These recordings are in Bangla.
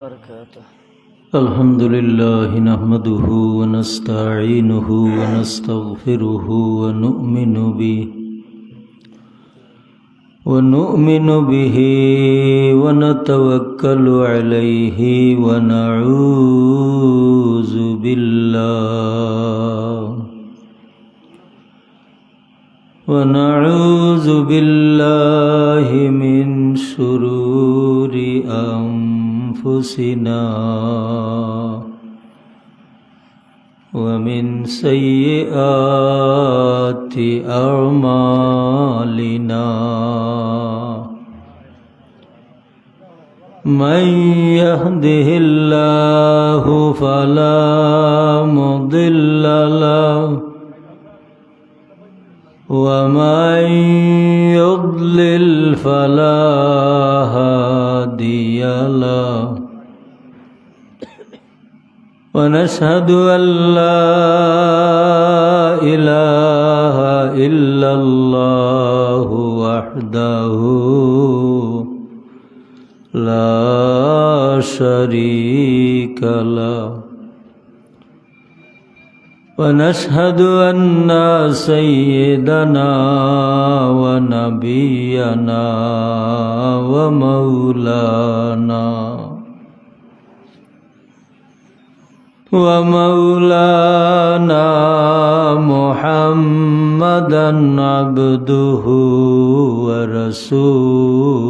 وبركاته. الحمد لله نحمده ونستعينه ونستغفره ونؤمن به ونتوكل عليه ونعوذ بالله من شرور أنفسنا ومن سيئات أعمالنا من يهده الله فلا مضل له ومن يضلل فلا هادي له ونشهد أن لا إله إلا الله وحده لا شريك له ونشهد أن سيدنا ونبينا ومولانا محمدا عبده ورسوله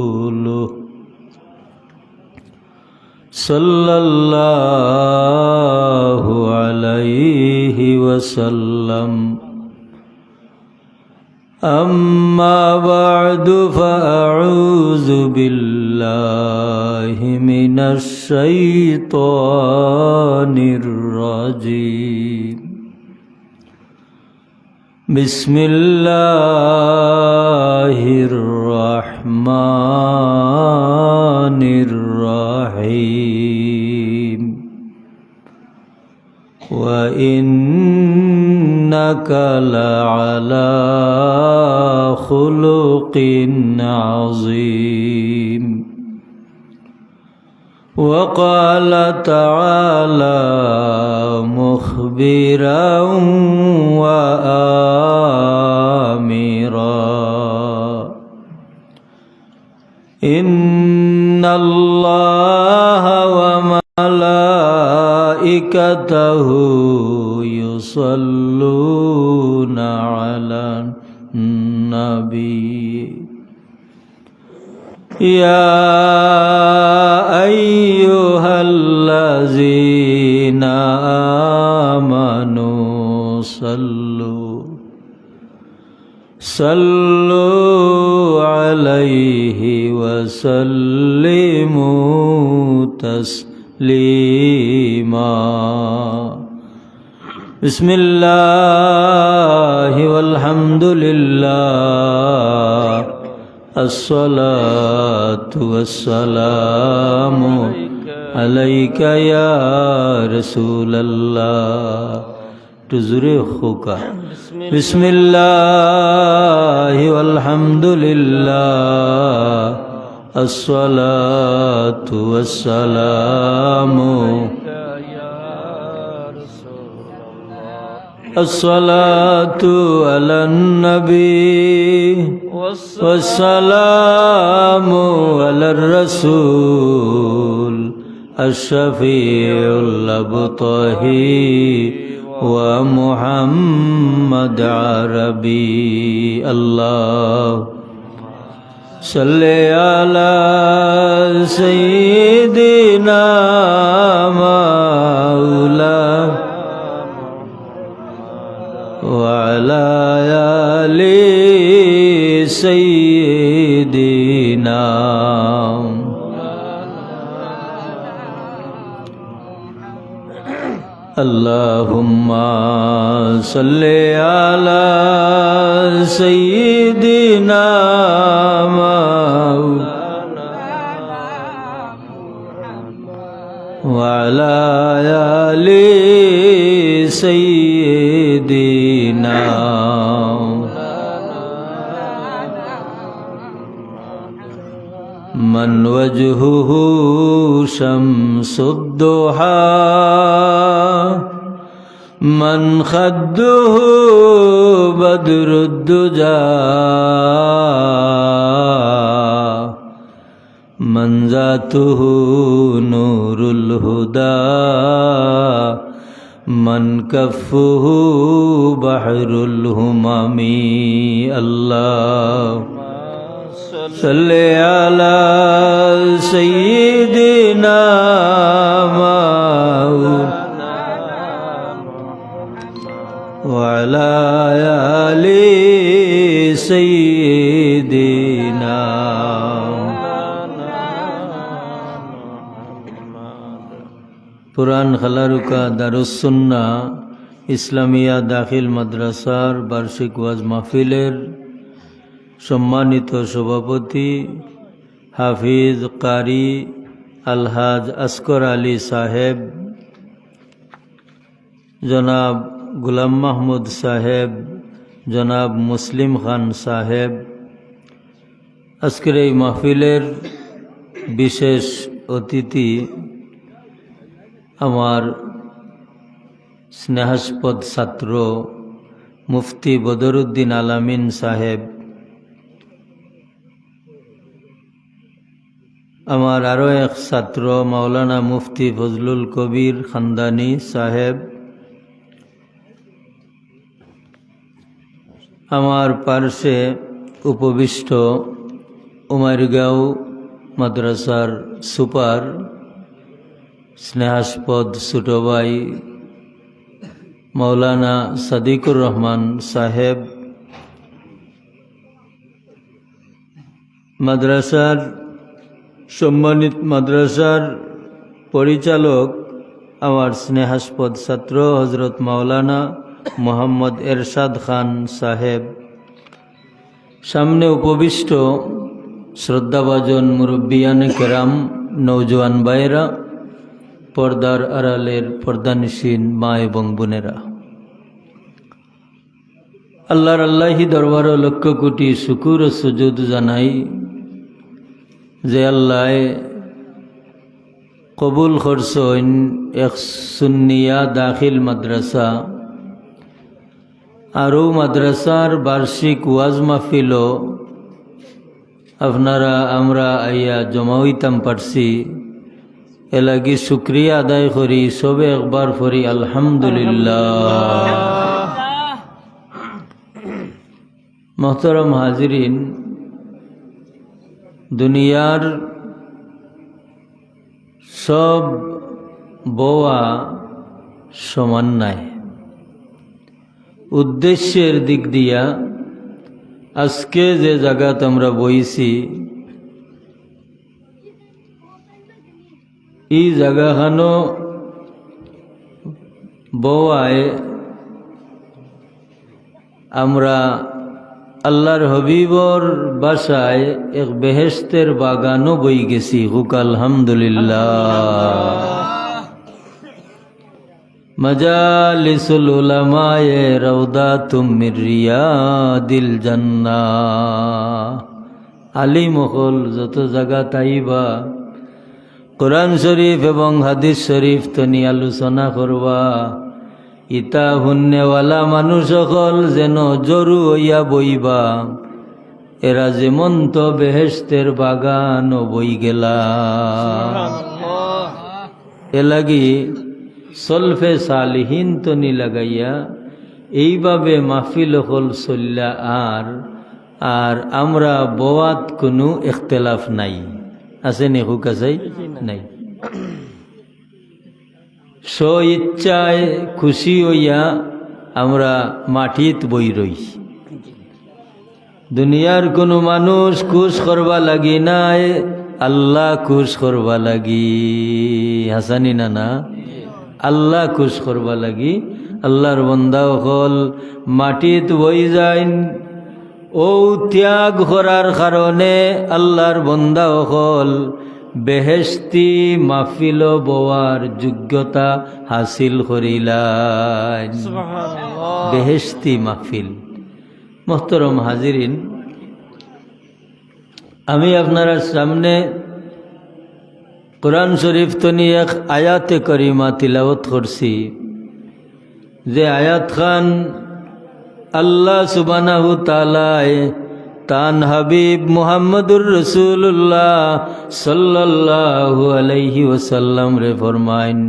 صلى الله عليه وسلم. أما بعد فأعوذ بالله من الشيطان الرجيم. بسم الله الرحمن الرحيم. وإنك لعلى خلق عظيم. وقال تعالى مخبرا وآمرا إن الله وملائكته يصلون على النبي يا أيها الذين آمنوا صلوا عليه وسلموا تسليما. بسم الله والحمد لله الصلاة والسلام عليك يا رسول الله. تزري خوكا. بسم الله والحمد لله الصلاة والسلام الصلاة على النبي والسلام على الرسول الشفيع الأبطحي ومحمد عربي. الله صل على سيدنا مولانا وعلى آل سيدنا. اللهم صل على سيدنا مولانا وعلى آل سيدنا. من وجهه شمس الضحى من خده بدر الدجى من ذاته نور الهدى من كفه بحر الهمم الله صل على سيدنا وعلى آل سيدنا পুরান খালারুকা দারুসুন্না ইসলামিয়া দাখিল মাদ্রাসার বার্ষিক ওয়াজ মাহফিলের সম্মানিত সভাপতি হাফিজ কারি আলহাজ আসকর আলী সাহেব, জনাব গুলাম মাহমুদ সাহেব, জনাব মুসলিম খান সাহেব, আজকের এই মাহফিলের বিশেষ অতিথি আমার স্নেহাস্পদ ছাত্র মুফতি বদরুদ্দিন আলামিন সাহেব, আমার আরও এক ছাত্র মাওলানা মুফতি ফজলুল কবির খানদানি সাহেব, আমার পার্শ্বে উপবিষ্ট উমারগাঁও মাদ্রাসার সুপার স্নেহাস্পদ ছোট ভাই মাওলানা সাদিকুর রহমান সাহেব, মাদ্রাসার সম্মানিত মাদ্রাসার পরিচালক আমার স্নেহাস্পদ ছাত্র হজরত মাওলানা মোহাম্মদ এরশাদ খান সাহেব, সামনে উপবিষ্ট শ্রদ্ধাভাজন মুরব্বিয়ান কেরাম, নৌজওয়ান ভাইয়েরা, পর্দার আড়ালের পর্দানিসীন মা এবং বোনেরা, আল্লাহর আল্লাহি দরবার লক্ষ কোটি শুকুর ও সুজুদ জানাই যে আল্লাহ কবুল করছেন এক সুন্নিয়া দাখিল মাদ্রাসা আরও মাদ্রাসার বার্ষিক ওয়াজ মাহফিল আপনারা আমরা আইয়া জমা হইতাম পারছি, এলাগি শুক্রিয়া আদায় করি সবে একবার ফরি আলহামদুলিল্লাহ। মোহতরম হাজিরিন, দুনিয়ার সব বোয়া সমান নাই। উদ্দেশ্যের দিক দিয়া আজকে যে জায়গাত আমরা বইছি এই জায়গাখানো বোয়ায় আমরা আল্লাহর হবিবর বাসায় এক বেহেশতের বাগানও বই গেছি। হুক আলহামদুলিল্লাহ। মজালিসুল উলামায়ে রওদাতুম মির রিয়াদিল জান্নাহ। আলিম হল যত জায়গা তাইবা কোরআন শরীফ এবং হাদিস শরীফ তনি আলোচনা করবা, ইতা হুন্নেওয়ালা মানুষ সকল যেন জরু হইয়া বইবা, এরা যেমন তো বেহেশতের বাগান বই গেলা। এলাগি সলফে সালিহীন তনি লাগাইয়া এইভাবে মাহফিল হল চল্লা। আর আমরা বোয়াত কোনো ইখতলাফ নাই, আছে নি? হুক আছে নাই? স্ব ইচ্ছায় খুশি হইয়া আমরা মাটিত বই রই। দুনিয়ার কোনো মানুষ খুশ করবা লাগি নাই, আল্লাহ খুশ করবা লাগি। হাসানি না না? আল্লাহ খুশ করবা লাগি আল্লাহর বন্দা হল মাটিত বই যায়। ও ত্যাগ করার কারণে আল্লাহর বন্দা হল বেহেশতি মাহফিল বোয়ার যোগ্যতা হাসিল করিলাই। বেহেশতি মাহফিল। মোহতরম হাজিরিন, আমি আপনার সামনে कुरान शरीफ तो नी एक आयात करीमा तिलावत करसी जे आयात खान अल्लाह सुब्हानाहु ताला तान हबीब मुहम्मदुर रसूलुल्लाह सल्लल्लाहु अलैहि वसल्लम रे फरमाइन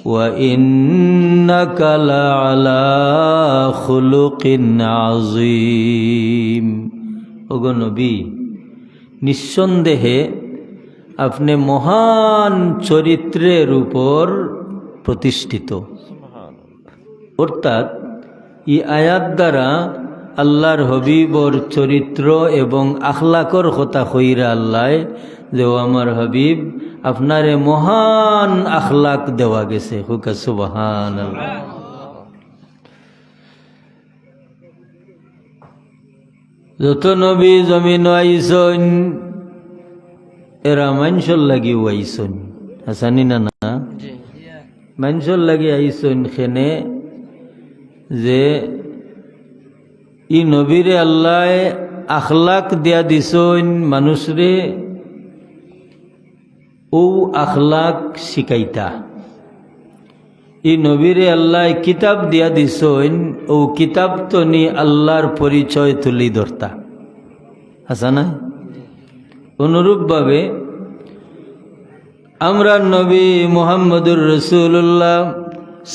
व इन्नका लअला खुलुकिन आज़ीम। ओगो नबी निस्संदेहे अपने महान चरित्रेर ऊपर प्रतिष्ठित। अर्थात ये आयात द्वारा আল্লাহর হবিবর চরিত্র এবং আখলাকর কথা কইরা আল্লাহ যে ও আমার হবিব আপনারে মহান আখলাক দেওয়া গেছে। হুকা সুবহানাল্লাহ। যত নবী জমিন আইসন এরা মানুষের লাগি আইসন, হাসানি না না মানুষের লাগি আইসন খেনে যে ই নবীরে আল্লাহ আখলাক দিয়া দিছন মানুষরে ও আখলাক শিকাইতা। ই নবীরে আল্লাহ কিতাব দিয়া দিছন ও কিতাব তো নি আল্লাহর পরিচয় তুলি ধরতা। আচ্ছা না? অনুরূপভাবে আমরা নবী মুহাম্মদুর রাসূলুল্লাহ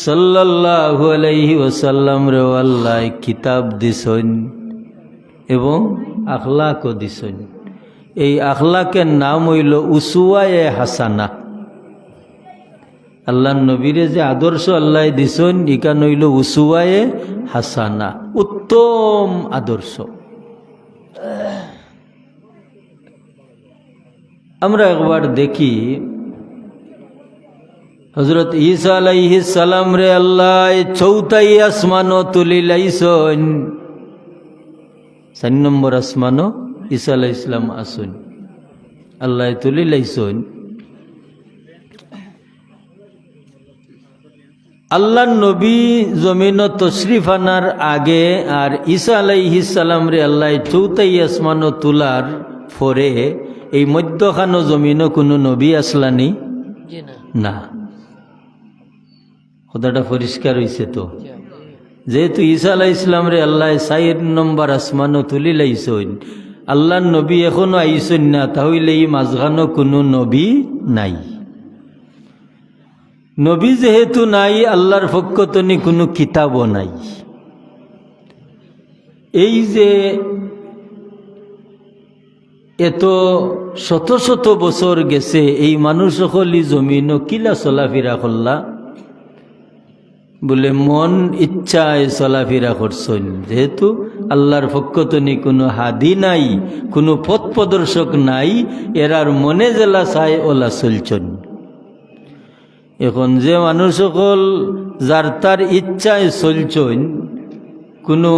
সাল্লাল্লাহু আলাইহি ওয়াসাল্লাম রে আল্লাহ কিতাব দিছন এবং আখলাকও দিছন। এই আখলাকের নাম হইল উসওয়ায়ে হাসানা। আল্লাহর নবীরে যে আদর্শ আল্লাহ দিছন ইকান হইল উসওয়ায়ে হাসানা, উত্তম আদর্শ। আমরা একবার দেখি হযরত ঈসা আলাইহিস সালাম রে আল্লাহ চৌথাই আসমানও তুলি লাইছন। 4 নম্বর আসমানও ঈসা আলাইহিস সালাম আসুন আল্লাহ তুলি লাইছন। আল্লাহর নবী জমিন তশরিফ আনার আগে আর ঈসা আলাইহিস সালাম রে আল্লাহ চৌথাই আসমানও তোলার পরে এই মধ্যখানো জমিনও কোনো নবী আসলানি না। কথাটা পরিষ্কার হয়েছে তো? যেহেতু ঈসা আলাইহিস সালাম রে আল্লাহ 4 নম্বর আসমানও তুলি লাইছন, আল্লাহর নবী এখনো আইসন না, তাহলে এই মাঝখানো কোনো নবী নাই। নবী যেহেতু নাই আল্লাহর পক্ষ থেকে কোনো কিতাবও নাই। এই যে এত শত শত বছর গেছে এই মানুষ সকলই জমিন কিলা চলাফেরা করলা বলে মন ইচ্ছায় চলাফেরা করছেন। যেহেতু আল্লাহর পক্ষ থেকে কোনো হাদি নাই, কোনো পথ প্রদর্শক নাই, এরার মনে জেলা চাই ওলা চলছেন। এখন যে মানুষ সকল যার তার ইচ্ছায় চলছেন, কোনো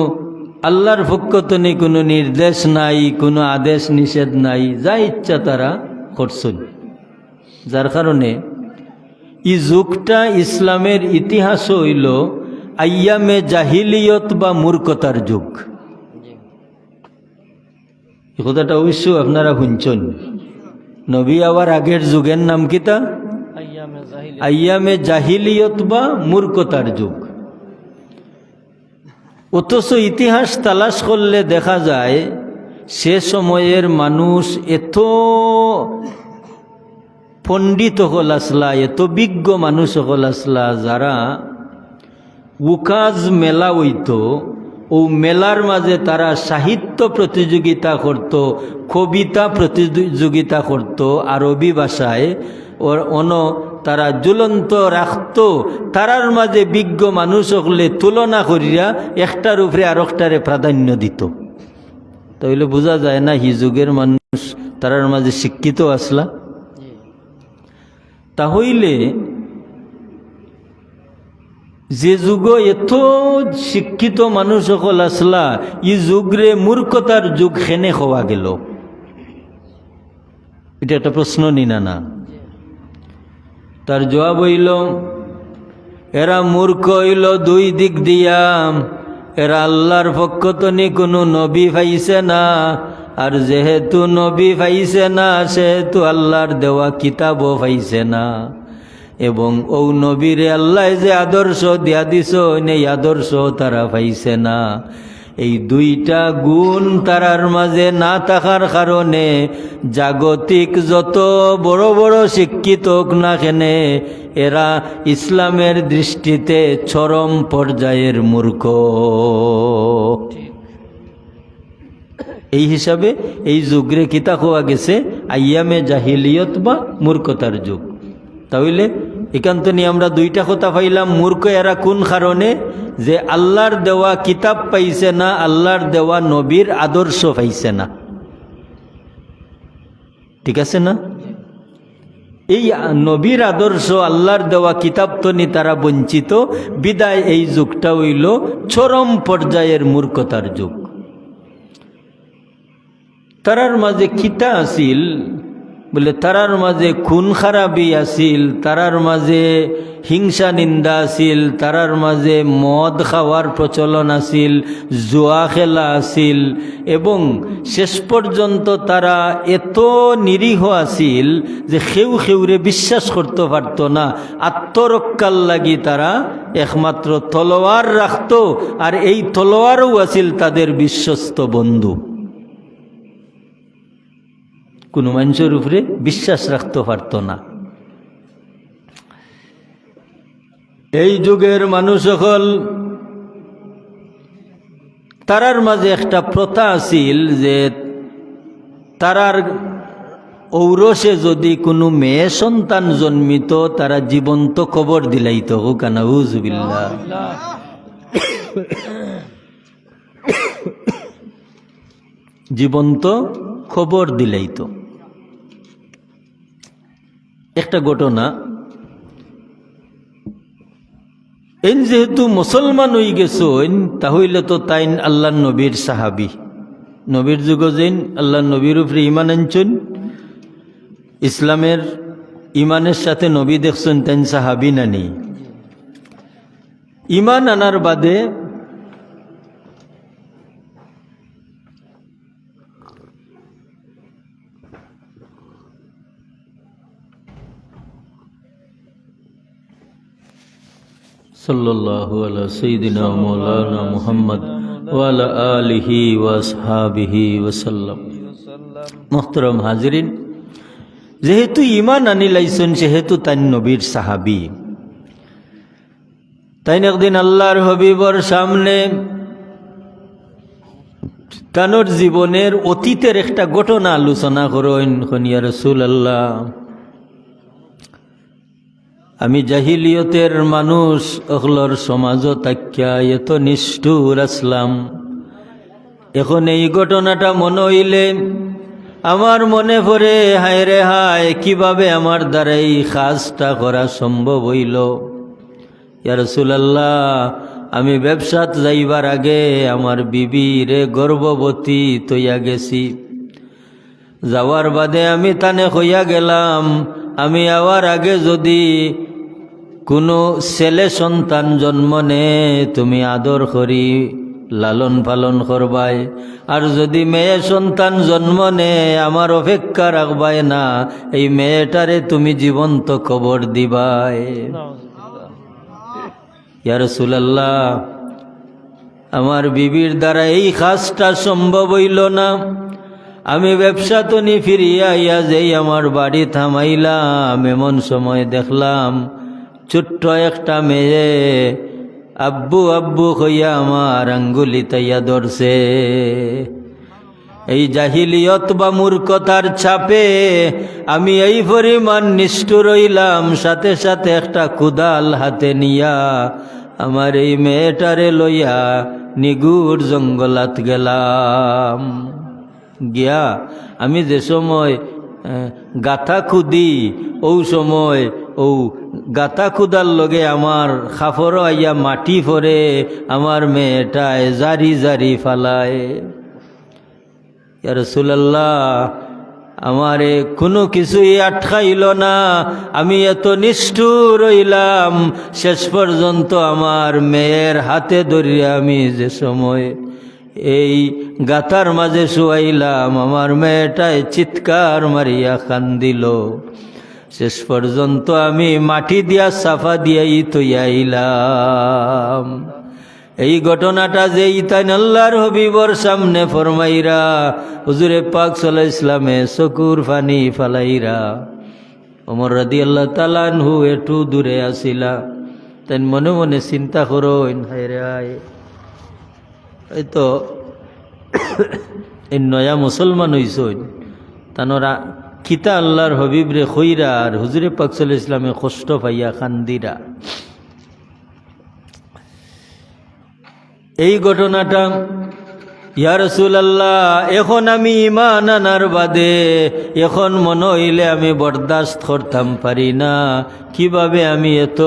আল্লাহর পক্ষ থেকে কোনো নির্দেশ নাই, কোনো আদেশ নিষেধ নাই, যা ইচ্ছা তারা করছেন। যার কারণে এই যুগটা ইসলামের ইতিহাস হইল আইয়ামে জাহিলিয়ত বা মূর্খতার যুগ। এই কথাটা অবশ্য আপনারা শুনছেন। নবী আবার আগের যুগের নাম কিতা? আইয়ামে জাহিলিয়ত বা মূর্খতার যুগ। অথচ ইতিহাস তালাশ করলে দেখা যায় সে সময়ের মানুষ এত পণ্ডিত হল আসলা, এত বিজ্ঞ মানুষ হল আসলা, যারা উকাজ মেলা হইত ও মেলার মাঝে তারা সাহিত্য প্রতিযোগিতা করত, কবিতা প্রতিযোগিতা করত আরবি ভাষায়, ওর তারা ঝুলন্ত রাখত। তারার মাঝে বিজ্ঞ মানুষ হলে তুলনা করিয়া একটার উপরে আরেকটারে প্রাধান্য দিত। তাহলে বোঝা যায় না হি যুগের মানুষ তারার মাঝে শিক্ষিত আসলা। তাহলে যে যুগ এত শিক্ষিত মানুষ সকল আসলা, ই যুগরে মূর্খতার যুগ খেনে হওয়া গেল। এটা একটা প্রশ্ন নিনা না? তার জবাব হইল এরা মূর্খ হইল দুই দিক দিয়া। এরা আল্লাহর পক্ষ থেকে কোনো নবী পাইছে না, আর যেহেতু নবী পাইছে না, সেহেতু আল্লাহর দেওয়া কিতাবও পাইছে না। এবং ও নবীরে আল্লাহ যে আদর্শ দিয়া দিছ, এই আদর্শ তারা পাইছে না। এই দুইটা গুণ তারার মাঝে না থাকার কারণে জাগতিক যত বড় বড় শিক্ষিত হোক না কেনে, এরা ইসলামের দৃষ্টিতে চরম পর্যায়ের মূর্খ। এই হিসাবে এই যুগরে কিতা হওয়া গেছে আইয়ামে জাহিলিয়ত বা মূর্খতার যুগ। তাহলে একান্ত নিয়ে আমরা দুইটা কথা পাইলাম। মূর্খ এরা কোন কারণে? যে আল্লাহর দেওয়া কিতাব পাইছে না, আল্লাহর দেওয়া নবীর আদর্শ পাইছে না। ঠিক আছে না? এই নবীর আদর্শ, আল্লাহর দেওয়া কিতাব তো নি তারা বঞ্চিত, বিদায় এই যুগটা হইল চরম পর্যায়ের মূর্খতার যুগ। তারার মাঝে কিতা আসিল বলে, তারার মাঝে খুন খারাপি আসিল, তারার মাঝে হিংসা নিন্দা আসিল, তারার মাঝে মদ খাওয়ার প্রচলন আসিল, জুয়া খেলা আসিল, এবং শেষ পর্যন্ত তারা এত নিরীহ আসিল যে খেউ খেউরে বিশ্বাস করতে পারত না। আত্মরক্ষার লাগি তারা একমাত্র তলোয়ার রাখত, আর এই তলোয়ারও আসিল তাদের বিশ্বস্ত বন্ধু। কোনো মানুষের উপরে বিশ্বাস রাখতে পারত না। এই যুগের মানুষ সকল তারার মাঝে একটা প্রথা আছিল যে তারার ঔরসে যদি কোনো মেয়ে সন্তান জন্মিত, তারা জীবন্ত কবর দিলাইত। নাউযুবিল্লাহ। জীবন্ত খবর দিলাইত। একটা ঘটনা, এন যেহেতু মুসলমান হয়ে গেছেন, তাহলে তো তাইন আল্লাহ নবীর সাহাবি। নবীর যুগ যেন আল্লাহ নবীর উপরে ইমান আনছেন, ইসলামের ইমানের সাথে নবী দেখছেন, তাইন সাহাবি না নেই। ইমান আনার বাদে সাল্লাল্লাহু আলা সাইয়্যিদিনা মাওলানা মুহাম্মদ ওয়া আলা আলিহি ওয়া আসহাবিহি ওয়া সাল্লাম। মুহতারাম হাজিরিন, যেহেতু ঈমান আনি লাইছেন, সেহেতু তাই নবীর সাহাবী। তাই একদিন আল্লাহর হাবিবর সামনে তানোর জীবনের অতীতের একটা ঘটনা আলোচনা করেন। ইয়া রাসূলুল্লাহ, আমি জাহিলিয়তের মানুষ অখলর সমাজ তাক্যা এত নিষ্ঠুর আসলাম। এখন এই ঘটনাটা মনে হইলে আমার মনে পড়ে, হায় রে হায়, কিভাবে আমার দ্বারা এই কাজটা করা সম্ভব হইল। ইয়া রাসূলুল্লাহ, আমি ব্যবসাত যাইবার আগে আমার বিবিরে গর্ভবতী তৈয়া গেছি। যাওয়ার বাদে আমি তানে হইয়া গেলাম, আমি আওয়ার আগে যদি কোনো ছেলে সন্তান জন্ম নে, তুমি আদর করি লালন পালন করবাই, আর যদি মেয়ে সন্তান জন্ম নে, আমার অপেক্ষা রাখবাই না, এই মেয়েটারে তুমি জীবন্ত কবর দিবাই। ইয়া রাসূলুল্লাহ, আমার বিবির দ্বারা এই কাজটা সম্ভব হইল না। আমি ব্যবসা তো নি ফিরিয়া ইয়া যেই আমার বাড়ি থামাইলাম, এমন সময় দেখলাম ছোট্ট একটা মেয়ে আব্বু আব্বু কইয়া আমার আঙ্গুলি তাইয়া ধরছে। এই জাহিলিয়ত বা মূর্খতার ছাপে আমি এই পরিমাণ নিষ্ঠুর হইলাম, সাথে সাথে একটা কুদাল হাতে নিয়া আমার এই মেয়েটারে লইয়া নিগুড় জঙ্গলাত গেলাম। গিয়া আমি যে সময় গাথা খুদি, ও সময় ও গাথা খুদার লগে আমার খাফর আইয়া মাটি পরে আমার মেয়েটায় জারি জারি ফালায়। ইয়া রাসূলুল্লাহ, আমারে কোনো কিছুই আটকাইল না। আমি এত নিষ্ঠুর হইলাম, শেষ পর্যন্ত আমার মেয়ের হাতে ধরিয়া আমি যে সময় এই গাথার মাঝে শুয়াইলাম, আমার মেয়েটায় চিৎকার মারিয়া কান্দিল। শেষ পর্যন্ত আমি মাটি দিয়া সাফা দিয়াই তৈয়াইলাম। এই ঘটনাটা যে ইতান আল্লাহর হবিবর সামনে ফরমাইরা, হুজুরে পাক সাল্লাল্লাহু আলাইহি ইসলামে চকুর পানি ফালাইরা। ওমর রাদিয়াল্লাহু তাআলা আনহু একটু দূরে আসিলা, তাই মনে মনে চিন্তা করেন, হায়রে আয়, এই তো এই নয়া মুসলমান হইসইন, তানোরা কিতা আল্লাহর হবিবরে খইরা আর হুজুরে পাক সাল্লাল্লাহু আলাইহি ইসলামে কষ্ট পাইয়া কান্দিরা। এই ঘটনাটা, ইয়া রাসূলুল্লাহ, এখন আমি ঈমান আনার বাদে এখন মনে হইলে আমি বরদাস্ত করতাম পারি না, কিভাবে আমি এত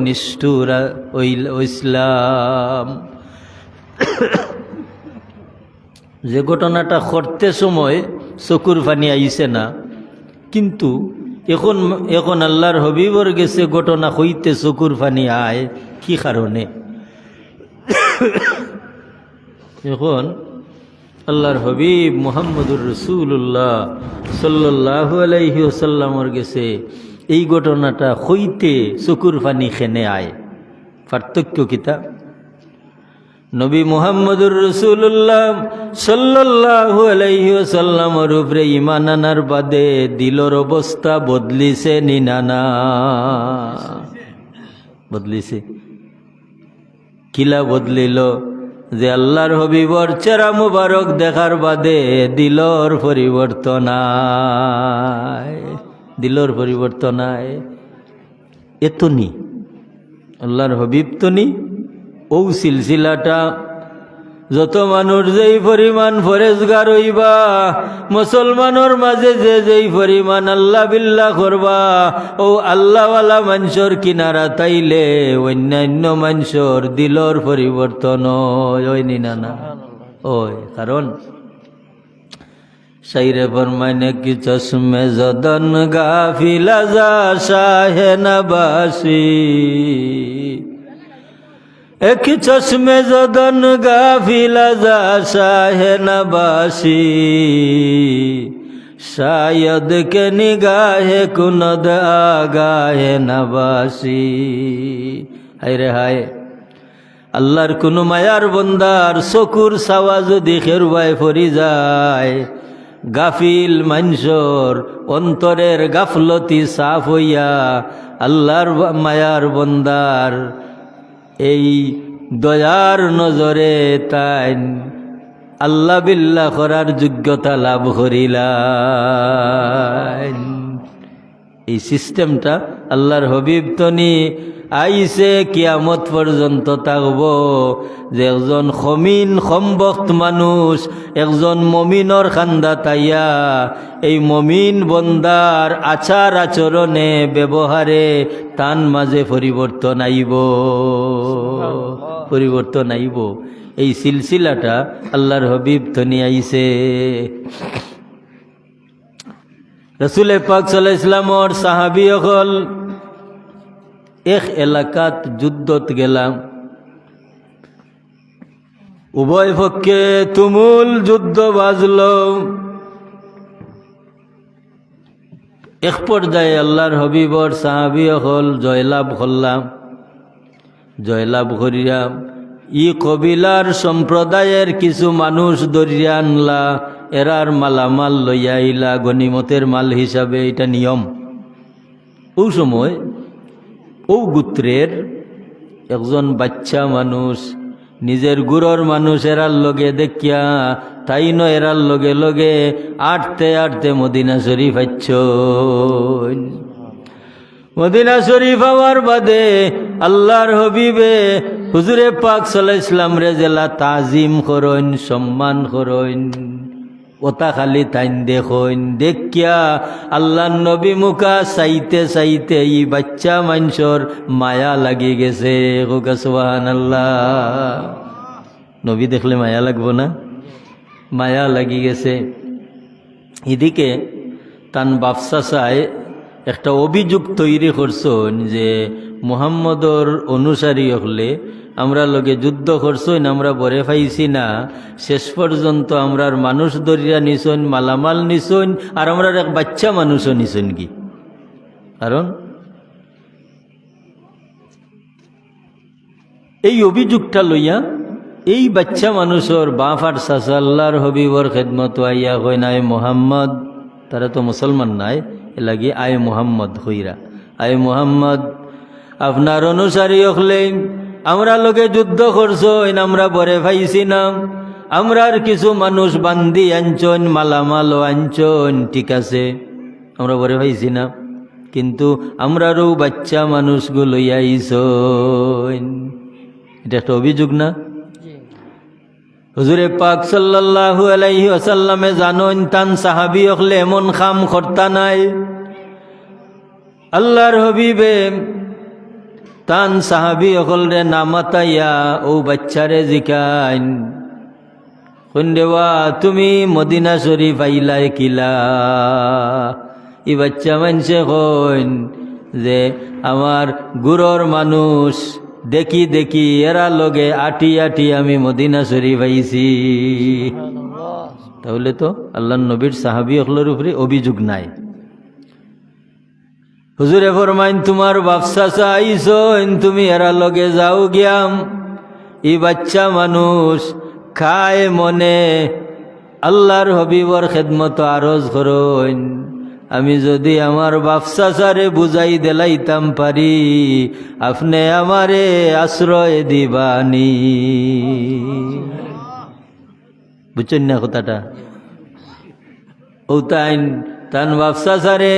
নিষ্ঠুর হইছিলাম। যে ঘটনাটা করতে সময় চকুর পানি আইছে না, কিন্তু এখন আল্লাহর হবিবর গেছে ঘটনা হইতে চকুর পানি আয়, কি কারণে? এখন আল্লাহর হবিব মুহাম্মদুর রাসূলুল্লাহ সাল্লাল্লাহু আলাইহি ওয়াসাল্লামর গেছে এই ঘটনাটা হইতে চকুর পানি খেনে আয়। পার্থক্য কিতা? নবী মুহাম্মদুর রাসূলুল্লাহ সাল্লাল্লাহু আলাইহি ওয়াসাল্লামর উপরে ঈমান আনার বাদে দিলর অবস্থা বদলিছে নি না? বদলিছে। কিলা বদলিল? যে আল্লাহর হবিবর চেহারা মুবারক দেখার বাদে দিলর পরিবর্তন আয়, দিলর পরিবর্তন আয়। এতনি আল্লাহর হবিব তনি ও সিলসিলাটা যত মানুষ যেই পরিমাণ ফরেজগার হইবা, মুসলমানের মাঝে যেই পরিমাণ আল্লাহ বিল্লাহ করবা, ও আল্লাহওয়ালা মানুষের কিনারা তাইলে অন্যান্য মানুষের দিলর পরিবর্তন হয়নি না? ওই কারণ শাইরে ফরমাইনে কি চশমে জদন গাফিলা যা শাহে নবাসী, এক চশমে জদন গাফিলা যা শাহে নবাসী, শায়দ কে নিগাহে কুনদ আগাহে নবাসী। হায় রে হায়, আল্লাহর কোন মায়ার বন্দার চকুর ছাওয়া যদি খেরুয়ায় পড়ি যায়, গাফিল মানসর অন্তরের গাফলতি সাফ হইয়া আল্লাহর মায়ার বন্দার এই দয়ার নজরে তাই আল্লাহ বিল্লাহ করার যোগ্যতা লাভ করিলেন। এই সিস্টেমটা আল্লাহর হবিব তনি আইছে কিয়ামত পর্যন্ত থাকব, যে একজন খমিন খমবক্ত মানুষ একজন মমিনর খান্দা তাইয়া এই মমিন বন্দার আচার আচরণে ব্যবহারে তান মাঝে পরিবর্তন আইব, পরিবর্তন আইব। এই সিলসিলাটা আল্লাহর হবিব তনি আইছে। রাসূল পাক সাল্লাল্লাহু আলাইহি ওয়াসাল্লামর সাহাবী হল এক এলাকাত যুদ্ধত গেলাম, উভয় পক্ষে তুমুল যুদ্ধ বাজল। এক পর্যায়ে আল্লাহর হবিবর সাহাবী হল জয়লাভ করলাম। জয়লাভ করিয়া ই কবিলার সম্প্রদায়ের কিছু মানুষ ধরিয়া আনলা, এরার মালামাল লইয়া আইলা গনিমতের মাল হিসাবে, এটা নিয়ম। ও সময় ও গোত্রের একজন বাচ্চা মানুষ নিজের গুরর মানুষ এরার লগে দেখিয়া তাই ন এরার লগে লগে আটতে আটতে মদিনা শরীফ আইছ। মদিনা শরীফ হওয়ার বাদে আল্লাহর হবিবে হুজুরে পাক সাল্লাল্লাহু আলাইহি ওয়াসাল্লাম রে জেলা তাজিম করইন, সম্মান করইন, ওটা খালি তাইন দেখইন। দেখিয়া আল্লাহর নবী মুখা চাইতে চাইতে এই বাচ্চা মানুষের মায়া লাগি গেছে। সুবহানাল্লাহ। নবী দেখলে মায়া লাগবো না? মায়া লাগি গেছে। এদিকে তান বাপসা চায় একটা অভিযোগ তৈরি করছেন যে মুহাম্মদর অনুসারী হলে আমরা লগে যুদ্ধ করছইন, আমরা বরে পাইছি না, শেষ পর্যন্ত আমরার মানুষ দরিয়া নিছইন, মালামাল নিছইন, আর আমরার এক বাচ্চা মানুষও নিছইন কি? কারণ এই অভিযোগটা লইয়া এই বাচ্চা মানুষের বাপ আর চাচা আল্লাহর হবিবর খেদমত আইয়া কই নাই মোহাম্মদ, তারা তো মুসলমান নাই, এলাগি আয় মোহাম্মদ হইরা, আয় মোহাম্মদ আপনার অনুসারী হলে আমরা লোকে যুদ্ধ করছইন, আমরা বরে পাইছি না, আমরার কিছু মানুষ বান্দি আনছন, মালামালও আনছন, ঠিক আছে আমরা বরে পাইছি না, কিন্তু আমরারও বাচ্চা মানুষগুলো আইছইন। এটা একটা অভিযোগ না? হুজুরে পাক সাল্লাল্লাহু আলাইহি ওয়াসাল্লামে জানোন তান সাহাবী হলে এমন কাম করতা নাই। আল্লাহর হবিবে তান সাহাবী হলরে নামাতাইয়া ও বাচ্চারে জিকাইন, কন্দেওয়া তুমি মদিনা শরীফ আইলাই কিলা? ই বাচ্চা মানছে কইন যে আমার গুরর মানুষ দেখি দেখি এরা লগে আটি আটি আমি মদিনা শরীফ আইছি। তাহলে তো আল্লাহ নবীর সাহাবী হলের উপরে অভিযোগ নাই। হুজুরে ফরমাইন তোমার বাপসা চাইছইন, তুমি এরা লগে যাও গিয়াম, ই বাচ্চা মানুষ খায় মনে আল্লাহর হবিবর খেদমত আরজ করইন, আমি যদি আমার বাপসা সারে বুঝাই দেলাইতাম পারি, আপনি আমারে আশ্রয় দিবানি। বুঝছেন না কথাটা? ও তাইন তান বাপসা সারে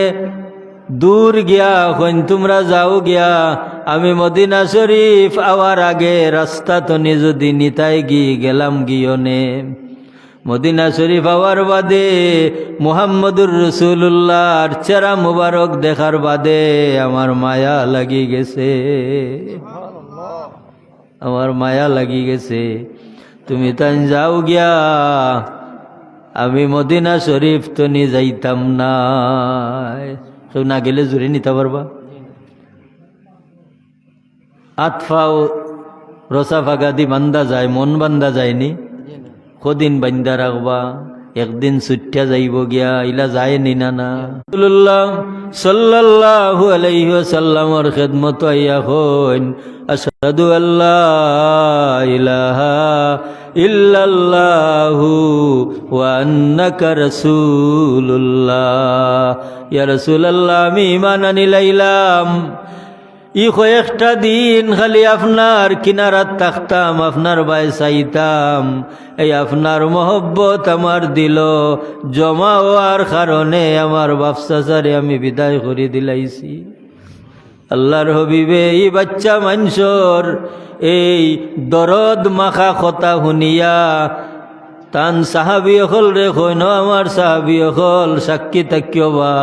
দূর গিয়া হইন তোমরা যাও গিয়া, আমি মদিনা শরীফ আওয়ার আগে রাস্তা তো যদি নিতাই গেলাম গিয়নে, মদিনা শরীফ আওয়ার বাদে মুহাম্মদুর রাসূলুল্লাহর চেহারা মুবারক দেখার বাদে আমার মায়া লাগি গেছে, আমার মায়া লাগি গেছে। তুমি তাই যাও গিয়া, আমি মদিনা শরীফ তো নি যাইতাম না। কেউ না গেলে জুড়ে নিতে পারবা? আতফাও রসা ফাগাদি বান্দা যায়, মন বান্দা যায়নি, কদিন বান্দা রাখবা, একদিন ছুট্টা যাইব গিয়া, ইলা যায় নি না না। রাসূলুল্লাহ সাল্লাল্লাহু আলাইহি ওয়াসাল্লামের খিদমত আইয়া কইন, আশহাদু আল্লা ইলাহা ইল্লাল্লাহু ওয়া আন্নাকা রাসূলুল্লাহ। ইয়া রাসূলুল্লাহ, আমি ঈমান আনিলাম, ই কয়েকটা দিন খালি আপনার কিনারাত থাকতাম, আপনার বাই চাইতাম, এই আপনার মহব্বত আমার দিল জমা হওয়ার কারণে আমার বাপসাচারে আমি বিদায় করে দিলাইছি। আল্লাহর হবিবে এই বাচ্চা মানুষর এই দরদ মাখা কথা শুনিয়া তান সাহাবী হল রে কইন, আমার সাহাবী হল সাক্ষী থাকিবা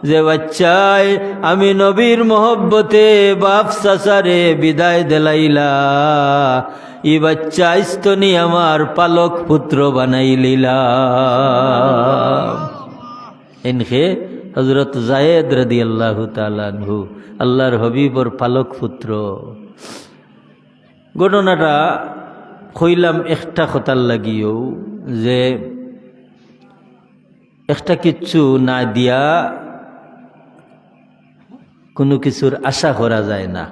যে বাচ্চায় আমি নবীর মহব্বতে বাপ চাচারে বিদায় দিলাইলা, ই বাচ্চা স্তনি আমার পালক পুত্র বানাইলিলা। এনখে হযরত যায়েদ রাদিয়াল্লাহু তাআলা আনহু আল্লাহর হবিবর পালক পুত্র। ঘটনাটা কইলাম একটা কথার লাগিও যে একটা কিচ্ছু না দিয়া কোনো কিছুর আশা করা যায় না,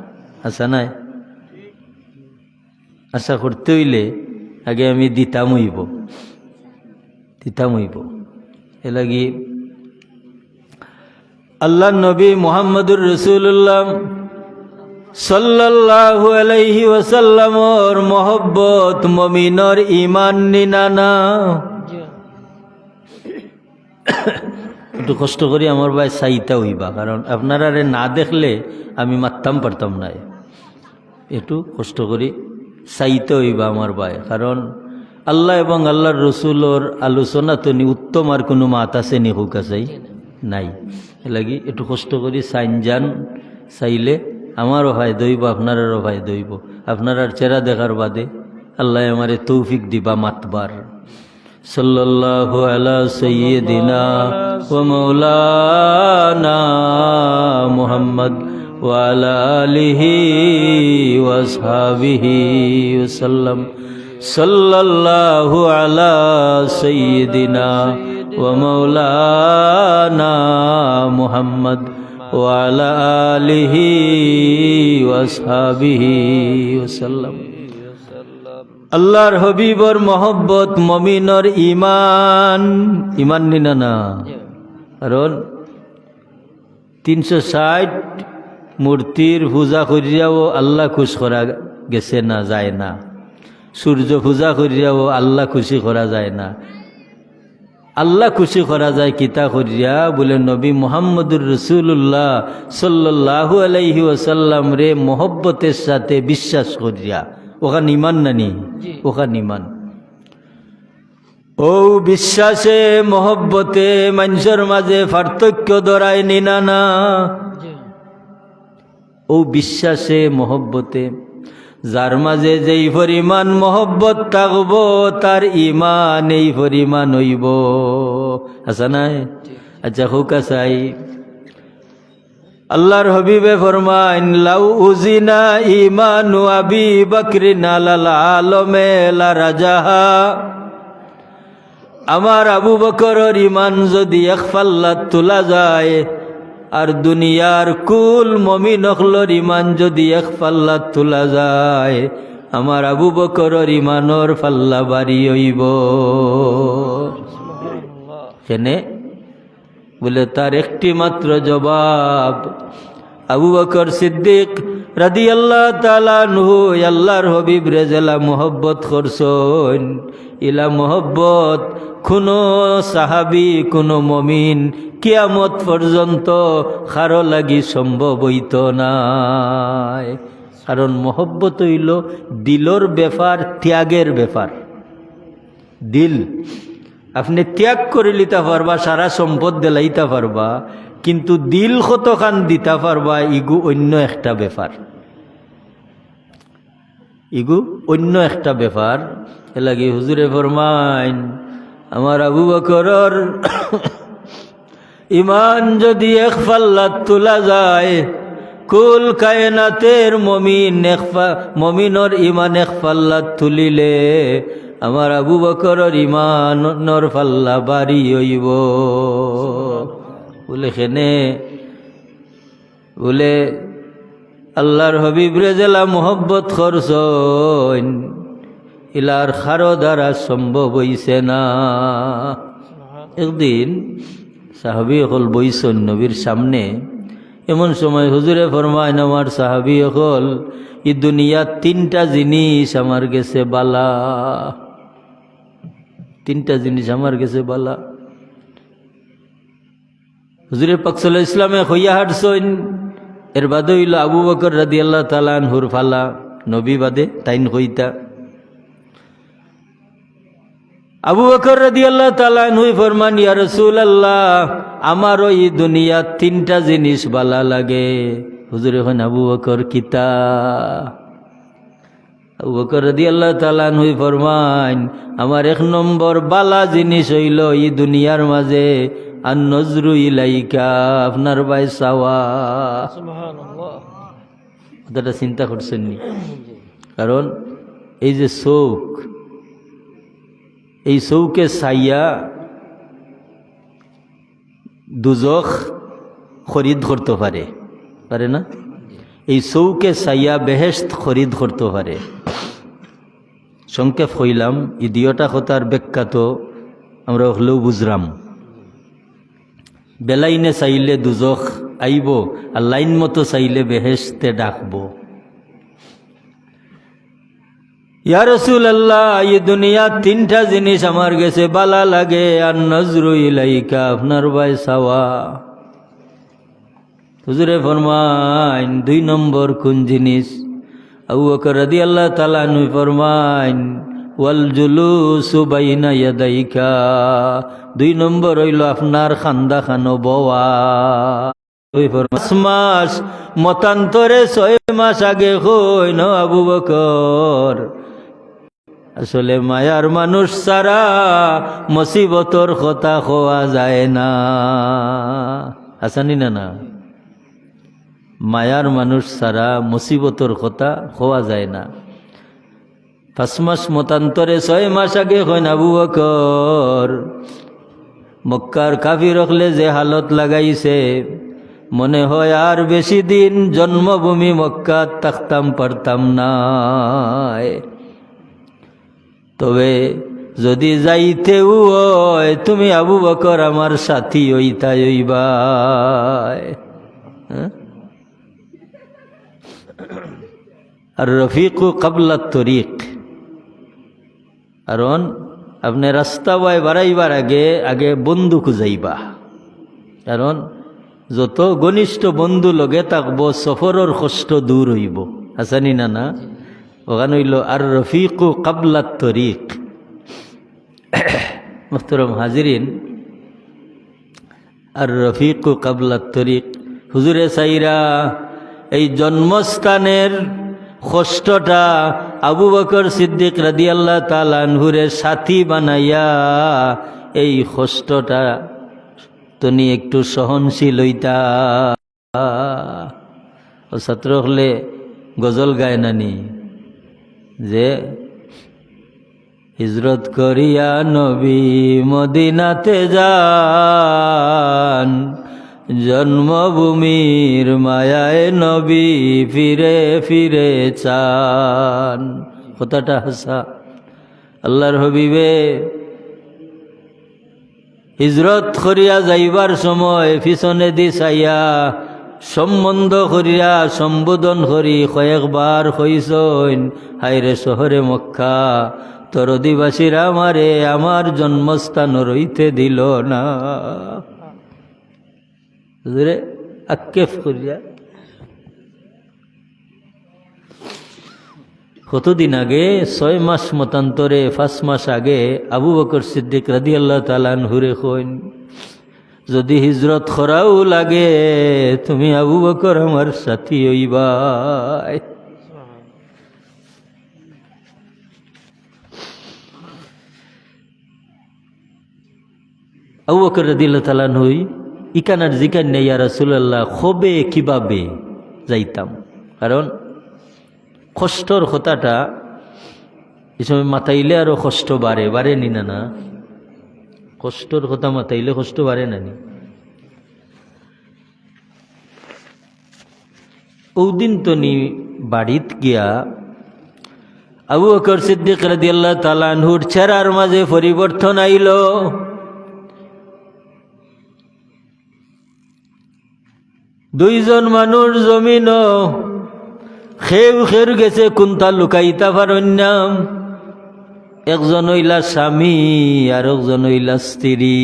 আশা নাই? আশা করতে হইলে আগে আমি দিতাম হইব, এ লাগি আল্লাহ নবী মুহাম্মদুর রাসূলুল্লাহ সাল্লাল্লাহু আলাইহি ওয়াসাল্লামর মহব্বত মুমিনের ঈমান নিনানা। একটু কষ্ট করি আমার ভাই চাইতা হইবা, কারণ আপনারা না দেখলে আমি মারতাম পারতাম না। একটু কষ্ট করি চাইতে হইবা আমার ভাই, কারণ আল্লাহ এবং আল্লাহর রসুলোর আলোচনা তো নি উত্তম আর কোনো মাত আছে নি হোক চাই নাই, এলাগি একটু কষ্ট করি চাইন যান, চাইলে আমারও ভাই দইব আপনারারও ভাই দইব। আপনার চেহারা দেখার বাদে আল্লাহ আমারে তৌফিক দিবা মাতবার। সাল্লাল্লাহু আলা সাইয়্যিদিনা ওয়া মাওলানা মুহাম্মদ وعلى آله وأصحابه وسلم صلى الله على سيدنا ومولانا محمد وعلى آله وأصحابه وسلم আল্লাহর হবিবর মহব্বত মমিনর ইমান ইমান নিনা না কারণ 360 মূর্তির পূজা করিয়াও আল্লাহ খুশ করা গেছে না যায় না সূর্য পূজা করিয়াও আল্লাহ খুশি করা যায় না আল্লাহ খুশি করা যায় কিতা করিয়া বলে নবী মুহাম্মদুর রাসূলুল্লাহ সাল্লাল্লাহু আলাইহি ওয়াসাল্লাম রে মহব্বতের সাথে বিশ্বাস করিয়া ওখানে ইমান নানি ওখানে ইমান ও বিশ্বাসে মহব্বতে মানুষের মাঝে পার্থক্য ধরায় নিনা না ও বিশ্বাসে মহব্বতে যার মাঝে যেই পরিমাণ মহব্বত থাকব তার ইমান এই পরিমাণ হইব আচ্ছা নাই আচ্ছা হুকা চাই আল্লাহর হবিবে ফরমাইন লাউ উজিনা ইমানু আবি বকরিন আলাল আলমে লা রাজাহা আমার আবু বকরের ইমান যদি এক পাল্লাত তোলা যায় আর দুনিয়ার কুল মুমিন হকলর ইমান যদি এক পাল্লাত তোলা যায় আমার আবু বকরের ইমানর পাল্লা বাড়ি হইব কেনে বলে তার একটি মাত্র জবাব আবু বকর সিদ্দিক রাদিয়াল্লাহু তাআলা আনহু আল্লাহর হাবিব রেজালা মোহব্বত করছেন ইলা মোহব্বত কোনো সাহাবী কোনো মুমিন কিয়ামত পর্যন্ত কারো লাগি সম্ভব হইত নাই কারণ মোহব্বত হইল দিলর ব্যাপার ত্যাগের ব্যাপার দিল আপনি ত্যাগ করে লিতে পারবা সারা সম্পদ দিলাইতে পারবা কিন্তু দিল কতখান দিতে পারবা ইগু অন্য একটা ব্যাপার ইগু অন্য একটা ব্যাপার এলাকি হুজুরে ফরমাইন আমার আবু বকরের ইমান যদি এক পাল্লাত তোলা যায় কুল কায়নাতের মমিনর ইমান এক পাল্লাত তুলিলে আমার আবু বকরের ইমানর পাল্লা বাড়ি হইব বলে খেনে বলে আল্লাহর হাবিব রেজালা মোহব্বত করছেন ইলার খারো দ্বারা সম্ভব হইছে না একদিন সাহাবী হল বইসন নবীর সামনে এমন সময় হুজুরে ফরমায় আমার সাহাবী হল এই দুনিয়ার 3টা জিনিস আমার গেছে বালা 3টা জিনিস আমার গেছে বালা হুজুরে পাক সাল্লাল্লাহু আলাইহি ওয়াসাল্লামে হইয়া হাঁটছেন এর বাদে হইল আবু বকর রাদিয়াল্লাহু তাআলা আনহুর ফালা নবী বাদে তাইন কইতা আবু বকর রাদিয়াল্লাহু তাআলা আনহু ফরমান ইয়া রাসূলুল্লাহ আমার ওই দুনিয়া 3টা জিনিস ভালো লাগে হুজুর এখন আবু বকর কিতা আবু বকর রাদিয়াল্লাহু তাআলা আনহু ফরমান আমার 1 নম্বর বালা জিনিস হইল এই দুনিয়ার মাঝে আন নজরু ইলাইকা আপনার ভাই সাওয়া সুবহানাল্লাহ এটা চিন্তা করছেন নি কারণ এই যে চোখ এই চৌকে চাইয়া দুজখ খরিদ করতে পারে না এই চৌকে চাইয়া বেহেশত খরিদ করতে পারে সংক্ষেপ হইলাম এই 2টা কথার ব্যাখ্যা তো আমরা হলেও বুঝলাম বেলাইনে চাইলে দুজখ আইব আর লাইন মতো চাইলে বেহেশতে ডাকবো ইয়া রাসূলুল্লাহ এই দুনিয়া 3টা জিনিস আমার গেছে বালা লাগে আর নজরু ইলাইকা আপনার ভাই সাওয়া হুজুরে ফরমাইন 2 নম্বর কোন জিনিস আবু বকর রাদিয়াল্লাহু তাআলা আনহু ফরমাইন ওয়াল জুলুসু বাইনা ইয়াদাইকা 2 নম্বর হইল আপনার খান্দা খানো বওয়া ওই মাস মতান্তরে 6 মাস আগে কইন আবু বকর আসলে মায়ার মানুষ সারা মুসিবতর কথা খোয়া যায় না হাসানি না মায়ার মানুষ ছাড়া মুসিবতর কথা হওয়া যায় না। 5 মাস মতান্তরে 6 মাস আগে হইন আবু বকর মক্কার কাফির হলে যে হালত লাগাইছে, মনে হয় আর বেশি দিন জন্মভূমি মক্কা থাকতাম পারতাম না। তবে যদি যাইতেও হয় তুমি আবু বকর আমার সাথী হইতাই হইবাই। আর রফিকু কাবলা তরিক, কারণ আপনি রাস্তা বয় বাড়াইবার আগে আগে বন্ধু খুঁজাইবা। কারণ যত ঘনিষ্ঠ বন্ধু লগে থাকবো সফরের কষ্ট দূর হইব। হাসানি না না ওখানে হইল আর রফিকু কাবলা তরিক। মুহতারাম হাজিরিন, আর রফিকু কাবলা তরিক, হুজুরে সাইরা এই জন্মস্থানের কষ্টটা আবু বকর সিদ্দিক রাদিয়াল্লাহু তাআলা আনহুরে সাথী বানাইয়া এই কষ্টটা তুমি একটু সহনশীল হইতা। ও ছাত্র হলে গজল গায় নানি যে হিজরত করিয়া নবী মদিনাতে যান, জন্মভূমির মায়ায় নবী ফিরে ফিরে চান। কথাটা হাসা। আল্লাহর হবিবে হিজরত করিয়া যাইবার সময় পিছনে দি চাইয়া সম্বন্ধ করিয়া সম্বোধন করি কয়েকবার কইসইন, হায়রে শহরে মক্কা তোর অধিবাসীরা আমারে আমার জন্মস্থান রইতে দিল না। আক্ষেপ করিয়া কতদিন আগে 6 মাস মতান্তরে 5 মাস আগে আবু বকর সিদ্দিক রাদিয়াল্লাহু তাআলা আনহুরে কইন, যদি হিজরত করাও লাগে তুমি আবু বকর আমার সাথী হইবা। আবু বকর রাদিয়াল্লাহু তাআলা আনহু ইকানার জিকার নেই, ইয়া রাসূলুল্লাহ কবে কিভাবে যাইতাম। কারণ কষ্টর কথাটা এই সময় মাতাইলে আরো কষ্ট বাড়েনি না না? কষ্টর কথা মাতাইলে কষ্ট বাড়ে নানি? ওদিন তো নি বাড়িত গিয়া আবু বকর সিদ্দিক রাদিয়াল্লাহু তাআলা আনহুর চেহারার মাঝে পরিবর্তন আইল। দুইজন মানুষ জমিন খেউ খের গেছে, কোনটা লুকাইতা পারন্যাম। একজন হইলা স্বামী আর একজন হইলা স্ত্রী।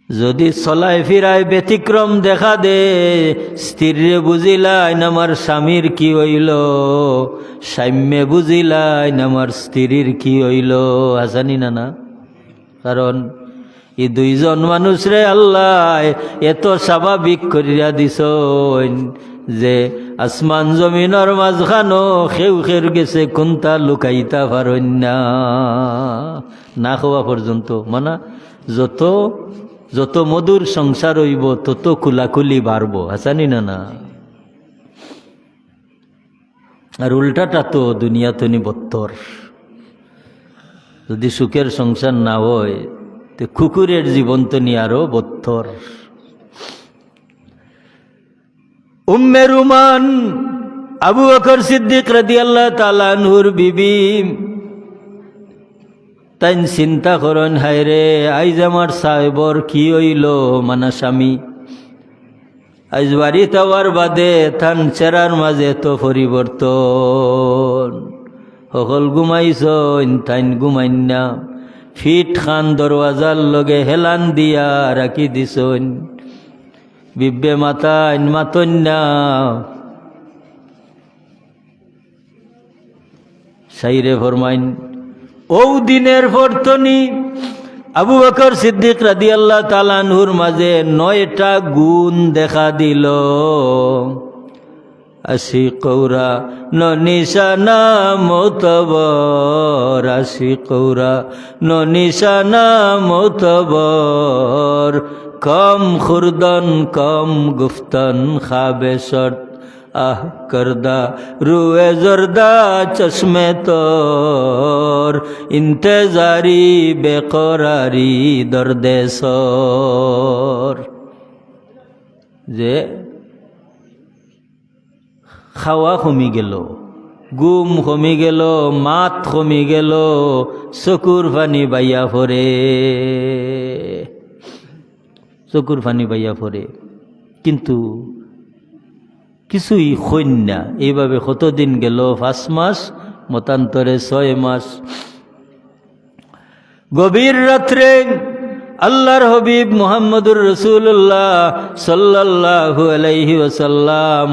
যদি চলাই ফিরায় ব্যতিক্রম দেখা দে, স্ত্রীরে বুঝিলাইন আমার স্বামীর কি হইল, স্বামী বুঝিলাইন আমার স্ত্রীর কি হইল। হাসানি না না? কারণ এই দুইজন মানুষরে আল্লাহ এত স্বাভাবিক করিয়া দিছইন যে আসমান জমিনের মাঝখানো খেউ খের গেছে, কোনটা লুকাইতা পারন না খাওয়া পর্যন্ত। মানে যত যত মধুর সংসার হইব তত কুলাকুলি বাড়বো। হাসানি না না? আর উল্টাটা তো দুনিয়া তনি বত্তর। যদি সুখের সংসার না হয় তো কুকুরের জীবন তো নিয়ে আরো বত্তর। উম্মে রুমান আবু বকর সিদ্দিক রাদিয়াল্লাহু তাআলা আনহুর বিবি, তাই চিন্তা করেন হায়রে আইজ আমার সাহেবর কি হইল, মানা স্বামী আজ বাড়ি যাওয়ার বাদে থান চেরার মাঝে তো পরিবর্তন। সকল ঘুমাইছইন তাইন ঘুমাইন না, ফিট খান দরওয়াজার লগে হেলান দিয়া রাখি দিছইন। বিবে মাতাইন মাতন না, সাইরে ফরমাইন ও দিনের পরতনি আবু বকর সিদ্দিক রাদিয়াল্লাহু তাআলা আনহুর মাঝে 9টা গুণ দেখা দিল। আশিকৌরা নিশানা মোতবর, আশিকৌরা নিশানা মোতবর, কম খুরদন কম গুফতন খাবে শর্ত আহ করদা রুয়ে জর্দা চশমে তোর ইন্তেজারি বেকরারি দর্দে সর। যে খাওয়া কমি গেল, গুম কমি গেল, মাত কমি গেল, চকুর পানি বাইয়া ফরে, চকুর পানি বাইয়া ফরে, কিন্তু কিছুই হইন না। এইভাবে কতদিন গেল? 5 মাস, মতান্তরে 6 মাস। গভীর রাত্রে আল্লাহর হবিব মুহাম্মদুর রাসূলুল্লাহ সাল্লাল্লাহু আলাইহি ওয়াসাল্লাম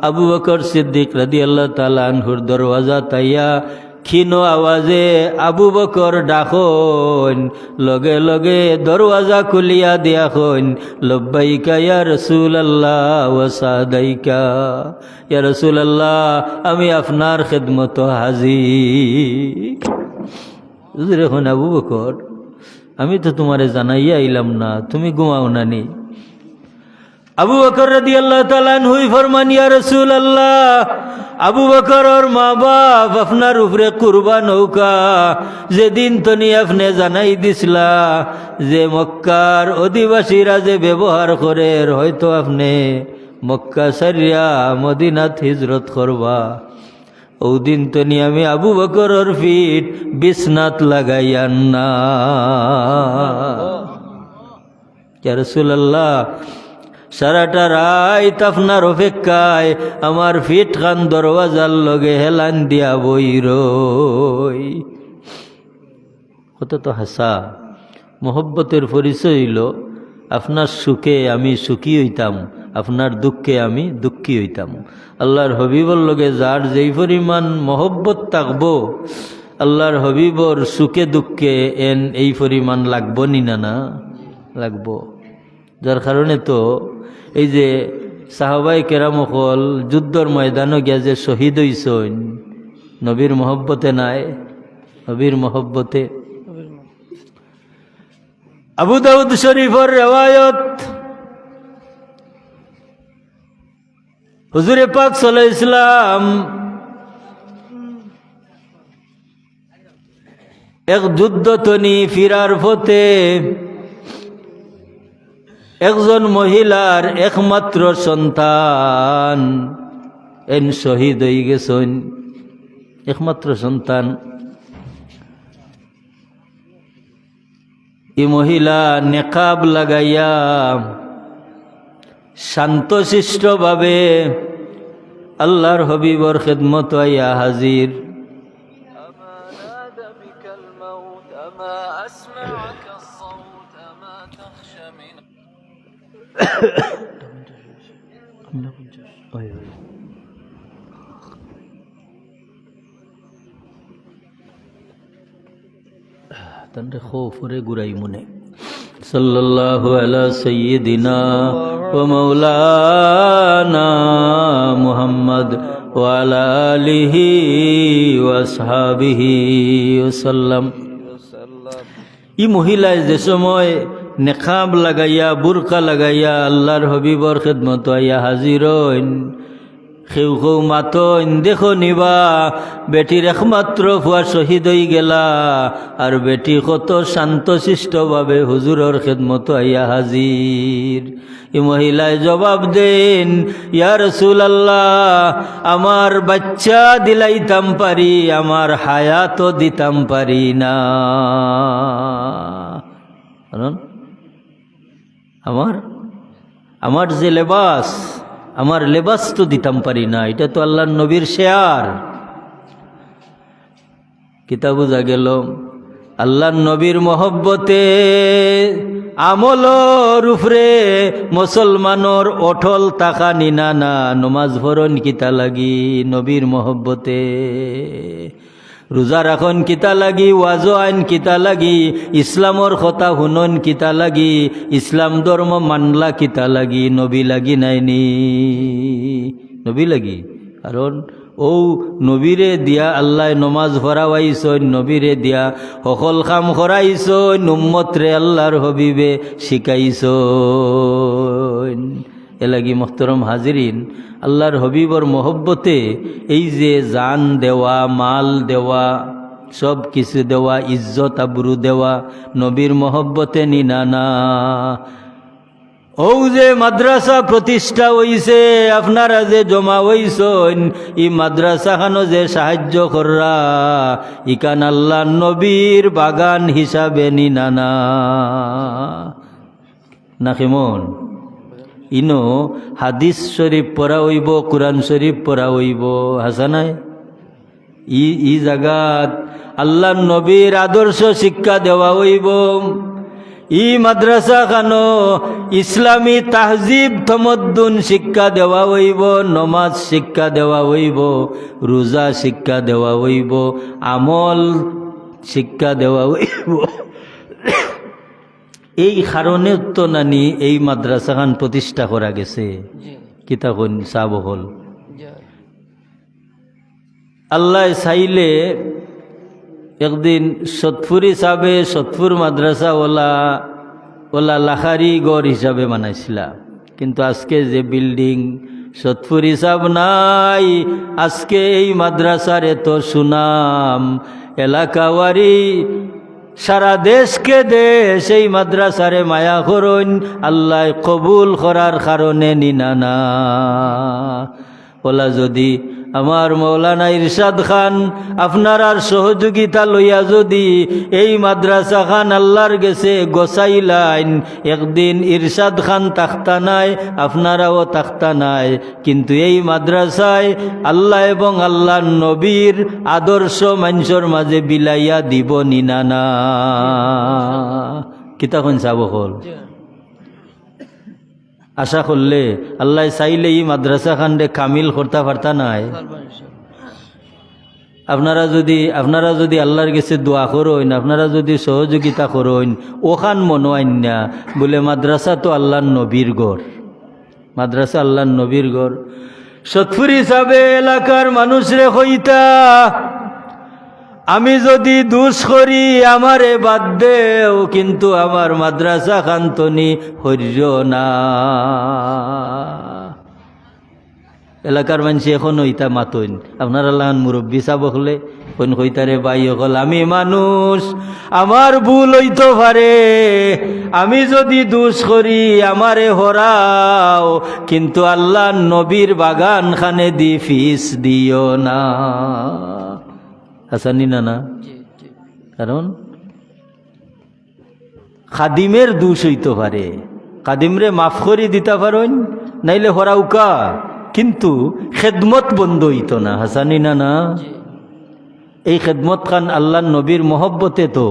আবু বকর সিদ্দিক রাদিয়াল্লাহু তাআলা আনহুর দরওয়াজা তাইয়া ক্ষীণ আওয়াজে আবু বকর ডাকন, লগে লগে দরওয়াজা খুলিয়া দিয়া হন, লব্বাইকা ইয়া রাসূলুল্লাহ ওয়া সাদাইকা। ইয়া রাসূলুল্লাহ, আমি আপনার খেদমত হাজির। এখন আবু বকর, আমি তো তোমারে জানাইয়া আইলাম না, তুমি ঘুমাও নানি? আবু বকর রাদিয়াল্লাহু তাআলা আনহু ফরমান, ইয়া রাসূলুল্লাহ, আবু বকর ওর মা বাপ আপনার উপরে কুরবান হৌকা। যেদিন তনি আপনি জানাই দিছিলা যে মক্কার অধিবাসীরা যে ব্যবহার করে, হয়তো আপনি মক্কা ছাড়িয়া মদিনাত হিজরত করবা। ওদিন তনি আমি আবু বকর ওর ফিট বিছনাত লাগাইয়ান না। ইয়া রাসূলুল্লাহ, সারাটা রাত আপনার অপেক্ষায় আমার ফিট খান দরওয়াজার লগে হেলান দিয়া বই রই। কত তো হাসা মোহব্বতের পরিচয় হইল, আপনার সুখে আমি সুখী হইতাম, আপনার দুঃখে আমি দুঃখী হইতাম। আল্লাহর হবিবর লগে যার যেই পরিমাণ মহব্বত থাকবো, আল্লাহর হবিবর সুখে দুঃখে এই পরিমাণ লাগবো নি? না লাগবো। যার কারণে তো এই যে সাহাবায়ে কেরাম হল যুদ্ধর ময়দানে গিয়া যে শহীদ হইছেন, নবীর মহব্বতে নাই, নবীর মহব্বতে। আবু দাউদ শরীফের রিওয়ায়াত, হুজুরে পাক সাল্লাল্লাহু আলাইহি ওয়াসাল্লাম এক যুদ্ধ তনি ফিরার পথে একজন মহিলার একমাত্র সন্তান শহীদ হয়ে গেছেন, একমাত্র সন্তান। এই মহিলা নেকাব লাগাইয়া শান্তশিষ্ট ভাবে আল্লাহর হবিবর খেদমত আইয়া হাজির। তন্রে খোফরে গুরাই মনে। সাল্লাল্লাহু আলা সাইয়্যিদিনা ওয়া মাওলানা মুহাম্মদ ওয়া আলা আলিহি ওয়া আসহাবিহি ওয়াসাল্লাম। এই মহিলায় যে সময় নেকাব লাগাইয়া বুরকা লাগাইয়া আল্লাহর হবিবর খেদমত আইয়া হাজির হইন, কেউ কেউ মাতইন, দেখো নিবা বেটির একমাত্র ফুয়া শহীদ হয়ে গেলা, আর বেটি কত শান্তশিষ্টভাবে হুজুরর খেদমত আইয়া হাজির। এই মহিলায় জবাব দেন, ইয়া রাসূলুল্লাহ, আমার বাচ্চা দিলাইতাম পারি, আমার হায়াতও দিতাম পারি না। আমার যে লেবাস, আমার লেবাস তো দিতাম পারি না, এটা তো আল্লাহর নবীর শেয়ার। কিতা বুঝা গেল? আল্লাহর নবীর মহব্বতে আমলর উপরে মুসলমানর অটল থাকা নিনা না। নমাজ ভরণ কিতা লাগি? নবীর মহব্বতে। রোজা রাখন কিতা লাগি? ওয়াজো আইন কিতা লাগি? ইসলামর কথা শুনন কিতা লাগি? ইসলাম ধর্ম মানলা কিতা লাগি? নবী লাগি নাইনি? নবী লাগি। কারণ ও নবীরে দিয়া আল্লাহ নমাজ পড়াইছইন, নবীরে দিয়া সকল কাম করাইছইন, উম্মতরে আল্লাহর হবিবে শিখাইছইন। এলাগি মোহতরম হাজিরিন, আল্লাহর হবিবর মহব্বতে এই যে জান দেওয়া, মাল দেওয়া, সব কিছু দেওয়া, ইজ্জত আবরু দেওয়া, নবীর মহব্বতে নিনানা। ও যে মাদ্রাসা প্রতিষ্ঠা হইছে, আপনারা যে জমা হইছেন, ই মাদ্রাসাখানো যে সাহায্য কররা, ইকান আল্লাহ নবীর বাগান হিসাবে নিনানা না কেমন? ইনো হাদিস শরীফ পড়া হইব, কুরআন শরীফ পড়া হইব, হাসানায় ই জাগাত আল্লাহ নবীর আদর্শ শিক্ষা দেওয়া হইব। ই মাদ্রাসা খানো ইসলামী তাহজিব তমদ্দুন শিক্ষা দেওয়া হইব, নমাজ শিক্ষা দেওয়া হইব, রোজা শিক্ষা দেওয়া হইব, আমল শিক্ষা দেওয়া হইব। এই কারণে তো নানি এই মাদ্রাসা খান প্রতিষ্ঠা করা গেছে। কিতা কোন সাব হল আল্লাহ চাইলে একদিন সতপুরি সাবে সতপুর মাদ্রাসা ওলা লাখারি গড় হিসাবে বানাইছিলা, কিন্তু আজকে যে বিল্ডিং সতপুর হিসাব নাই। আজকে এই মাদ্রাসার এত সুনাম, এলাকাওয়ারি সারা দেশকে দেশ এই মাদ্রাসারে মায়া করুন, আল্লাহ কবুল করার কারণে নিনানা। ওলা যদি আমার মৌলানা ইরশাদ খান আপনার আর সহযোগিতা লইয়া যদি এই মাদ্রাসা খান আল্লাহর গেছে গোসাইলাইন, একদিন ইরশাদ খান তাখতা নাই, আপনারাও তাখতা নাই, কিন্তু এই মাদ্রাসায় আল্লাহ এবং আল্লাহ নবীর আদর্শ মানুষের মাঝে বিলাইয়া দিব নিনানা। কিতাখন চাব হল আশা করলে আল্লাহ চাইলে এই মাদ্রাসা খানরে কামিল করতে পারতা নাই। আপনারা যদি আল্লাহর কাছে দোয়া করইন, আপনারা যদি সহযোগিতা করইন, ওখান মনো আইনা বলে মাদ্রাসা তো আল্লাহর নবীর গড়, মাদ্রাসা আল্লাহর নবীর গড়। সতপুর হিসাবে এলাকার মানুষরে হইতা আমি যদি দুষ করি আমারে বাদ দেও, কিন্তু আমার মাদ্রাসা খান্তনি হইর না। এলাকার মানুষ এখন হইতা মাতইন, আপনার আল্লাহ মুরব্বী সাব হলে কোন হইতারে বাই হল আমি মানুষ, আমার ভুল হইতে পারে, আমি যদি দুষ করি আমারে হরাও, কিন্তু আল্লাহ নবীর বাগান খানে দি ফিস দিও না। হাসানি না কারণ খাদিমের দোষ হইতে পারে, খাদিমরে মাফ করি দিতে পারেন নাইলে হরাউকা, কিন্তু খেদমত বন্ধ হইত না। হাসানি না এই খেদমত খান আল্লাহ নবীর মহব্বতে, তো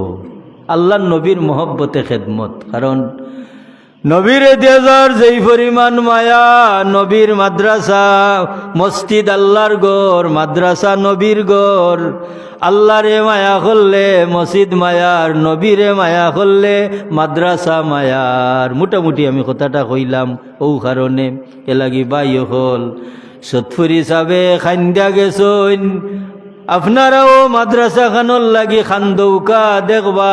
আল্লাহ নবীর মহব্বতে খেদমত। কারণ নবীরে দেজার যেই পরিমাণ মায়া, নবীর মাদ্রাসা মসজিদ আল্লাহর গড়, মাদ্রাসা নবীর গড়। আল্লাহরে মায়া করলে মসজিদ মায়ার, নবীরে মায়া করলে মাদ্রাসা মায়ার। মোটামুটি আমি কথাটা কইলাম ও কারণে এলাগি বাই হল সতপুর হিসাবে খান্দা গেছইন, আপনারাও মাদ্রাসা খানোর লাগি খান্দৌকা দেখবা,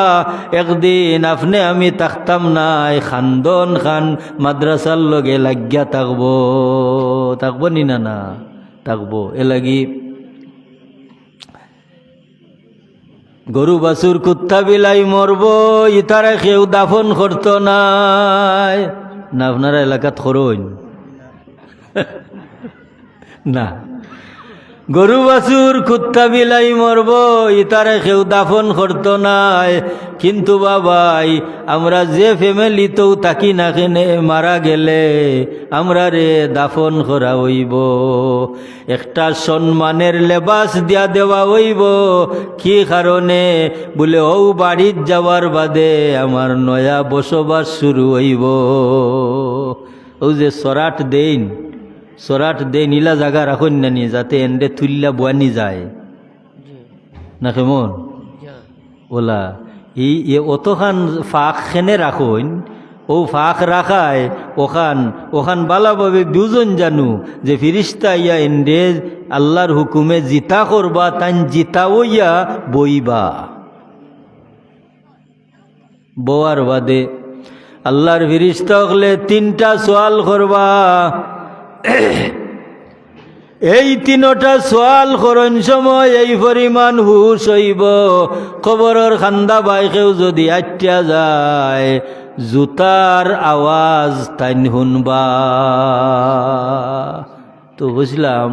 একদিন আপনি আমি থাকতাম নাই, খান্দন খান মাদ্রাসার লগে লাগিয়া থাকবো নি না থাকবো। এলাগি গরু বাছুর কুত্তা বিলাই মরব, ইতারা কেউ দাফন করত নাই না। আপনারা এলাকাত করইন না, গরু বাছুর কুত্তা বিলাই মরব, ইতারে কেউ দাফন করত নাই। কিন্তু বাবাই আমরা যে ফ্যামিলিতেও থাকি না কেনে, মারা গেলে আমরা রে দাফন করা হইব, একটা সম্মানের লেবাস দিয়া দেওয়া হইব। কি কারণে বলে ও বাড়ির যাওয়ার বাদে আমার নয়া বসবাস শুরু হইব। ও যে সরাট দেন নীলা জায়গা রাখুন না নি, যাতে এন্ডে তুল্লা বানি যায় না কেমন ওলা এই অতখান ফাঁক খেনে রাখুন, ও ফাঁক রাখায় ওখান বালাভাবে দুজন জানু যে ফিরিস্তা ইয়া এন্ডে আল্লাহর হুকুমে জিতা করবা তান জিতা ওইয়া বইবা বোয়ার বাদে আল্লাহর ফিরিস্তা হলে 3টা সোয়াল করবা। এই 3টা সোয়াল করন সময় এই পরিমাণ হুশ হইব, কবরের খান্দা বাইকেও যদি আটটা যায় জুতার আওয়াজ তাই শুনবা। তো বুঝলাম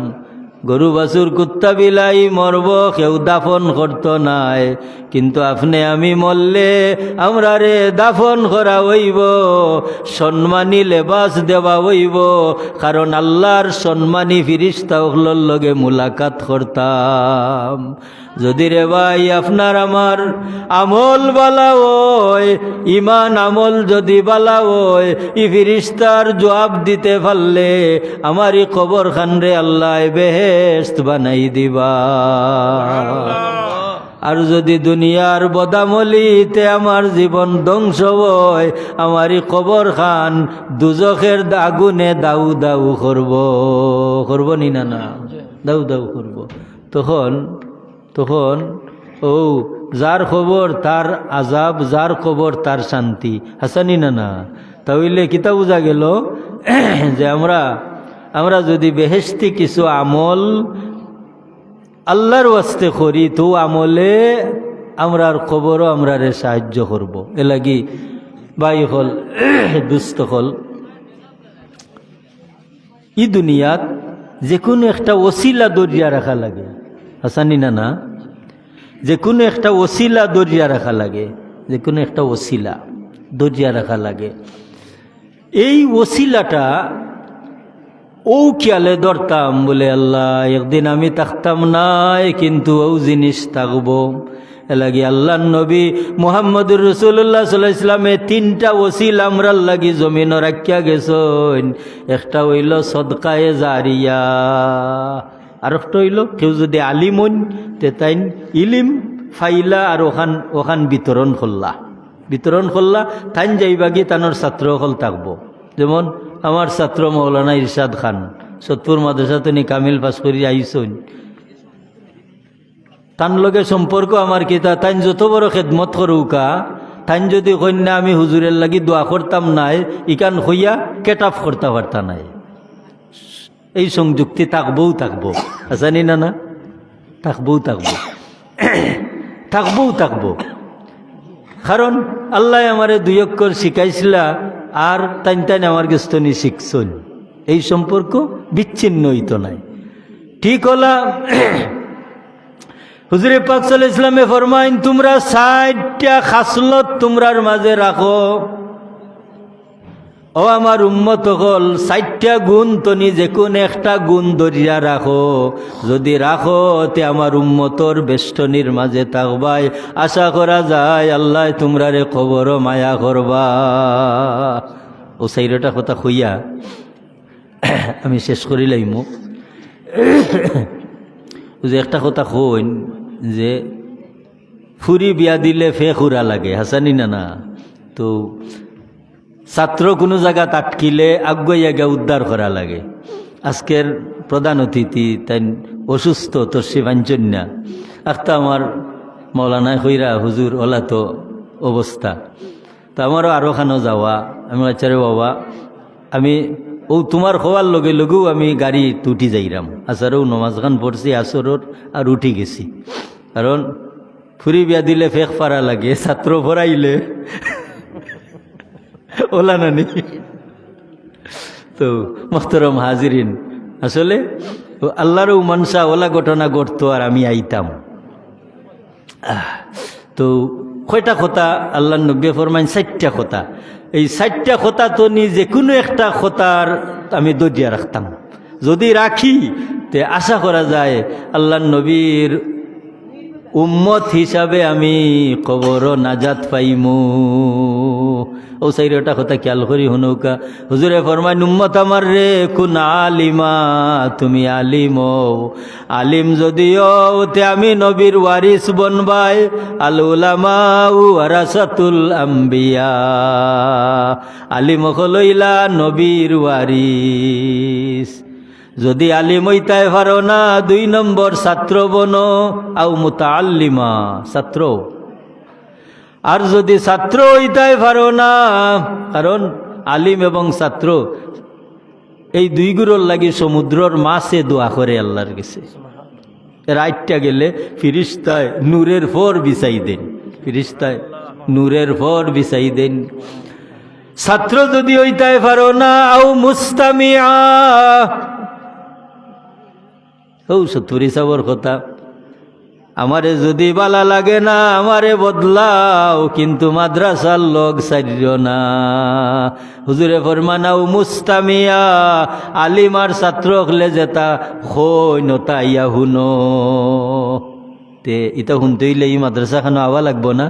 গরু বাছুর কুত্তা বিলাই মরব, কেউ দাফন করত নাই, কিন্তু আপনি আমি মরলে আমরা রে দাফন করা হইব, সম্মানী লেবাস দেওয়া হইব, কারণ আল্লাহর সম্মানী ফিরিস্তা ওগুলোর লগে মুলাকাত করতাম। যদি রে ভাই আপনার আমার আমল বালা হয়, ইমান আমল যদি বালা হয়, ই ফিরিস্তার জবাব দিতে পারলে আমারই কবর খান রে আল্লাহ বেহেশত বানাই দিবা। আর যদি দুনিয়ার বদামলিতে আমার জীবন ধ্বংস হয়, আমারই কবর খান দুজখের আগুনে দাউ দাউ করব নি না না দাউ দাউ করব। তখন ও যার খবর তার আজাব, যার খবর তার শান্তি, হাসানি না না। তাহলে কিতা বুঝা গেল যে আমরা যদি বেহেশতি কিছু আমল আল্লাহর ওয়াস্তে করি, তো আমলে আমরার খবরও আমরারে সাহায্য করব। এলাগি বাই হল দুস্থ হল ই দুনিয়াত যে কোনো একটা ওসিলা দরিয়া রাখা লাগে, হাসানি না না, যে কোনো একটা ওসিলা দরিয়া রাখা লাগে, যে কোনো একটা ওসিলা দরিয়া রাখা লাগে। এই ওসিলাটা ও খেয়ালে ধরতাম বলে আল্লাহ একদিন আমি থাকতাম নাই, কিন্তু ও জিনিস থাকবো। এলাগি আল্লাহ নবী মুহাম্মদুর রাসূলুল্লাহ সাল্লাল্লাহু আলাইহি ওয়াসাল্লামে 3টা ওসিলা আমরার লাগি জমিন রাখিয়া গেছেন। একটা হইল সদকায়ে জারিয়া, আর একটা হইল কেউ যদি আলিম হন তে তাই ইলিম ফাইলা আর ওখান বিতরণ করলা তাই যাইবাগি তানোর ছাত্র হল থাকবো। যেমন আমার ছাত্র মৌলানা ইরশাদ খান সতপুর মাদ্রাসা তিনি কামিল পাস করি আইসন, তান লগে সম্পর্ক আমার কিতা, তাই যত বড় খেদমত করুকা, তাই যদি কন্যা আমি হুজুরের লাগি দোয়া করতাম নাই, ইকান হইয়া কেটাফ করতে পারতা নাই। এই সংযুক্তি থাকবো আসানি না না, থাকবো কারণ আল্লাহ আমারে 2 অক্ষর শিখাইছিলা, আর তাই আমার গেস্তনি শিখছন। এই সম্পর্ক বিচ্ছিন্ন হইতো নাই। ঠিক হলা হুজুরে পাক সাল্লাল্লাহু আলাইহি ওয়াসাল্লামে ফরমাইন, তোমরা 60টা খাসলত তোমরার মাঝে রাখো। ও আমার উম্মত হল 60টা গুণ তনি যে কোন একটা গুণ ধরিয়া রাখো, যদি রাখো তে আমার উম্মতর বেষ্টনীর মাঝে থাকবাই। আশা করা যায় আল্লাহ তোমরারে খবর মায়া করবা। ও 4টা কথা কইয়া আমি শেষ করি লাইম। যে একটা কথা কইন যে ফুরি বিয়া দিলে ফে খুরা লাগে, হাসানি না না। তো ছাত্র কোনো জায়গা আটকিলে আগুয়াইয়া গিয়া উদ্ধার করা লাগে। আজকের প্রধান অতিথি তাই অসুস্থ, তর্ষি বাঞ্চন্যা আখতা আমার মৌলানা হইরা হুজুর ওলা তো অবস্থা। তো আমারও আরো খানো যাওয়া, আমি আচারে বাবা আমি ও তোমার খোয়ার লগে লগেও আমি গাড়ি উঠি যাইরাম। আসারও নমাজ খান পড়ছি আসরর আর উঠি গেছি, কারণ ফুরি বিয়া দিলে ফেক পারা লাগে, ছাত্র পড়াইলে ওলা নানি। তো মোহতরম হাজিরিন, আসলে আল্লাহরও মানসা ওলা ঘটনা ঘটতো আর আমি আইতাম। তো কয়টা কথা আল্লাহ নবী ফরমাইন, 60টা কথা। এই 60টা কথা তো যে কোনো একটা কথার আমি দরিয়া রাখতাম। যদি রাখি তে আশা করা যায় আল্লাহ নবীর উম্মত হিসাবে আমি কবর নাজাত পাইমু। ও সাইরটা কথা খেয়াল করি হুনৌকা হুজুরে ফরমায় উম্মত আমার রে কুন আলিমা, তুমি আলিম আলিম যদিও তে আমি নবীর ওয়ারিস বনবাই। আল উলামা ওয়ারাসাতুল আম্বিয়া, আলিম হলইলা নবীর ওয়ারিস। যদি আলিম হইতাই পারো না 2 নম্বর ছাত্র বনো, আও মুতাআল্লিমা ছাত্র। আর যদি ছাত্র হইতাই পারো না, কারণ আলিম এবং ছাত্র এই 2 গুরুর লাগি সমুদ্রর মাছে দোয়া করে আল্লাহর কাছে। রাইটটা গেলে ফিরিস্তায় নূরের ফর বিছাই দেন, ফিরিস্তায় নূরের ফর বিছাই দেন। ছাত্র যদি হইতাই পারো না, আও মুস্তামিআ, ও সত্তরি সাবর কথা, আমারে যদি বালা লাগে না আমারে বদলাও, কিন্তু মাদ্রাসার লোক সারিও না। হুজুরে ফরমানাও মুস্তামিয়া, আলিমার ছাত্র হলে যেতা হই নতা ইয়া হুনো। তে ইতা শুনতে হইলে এই মাদ্রাসাখানো আওয়া লাগবো না,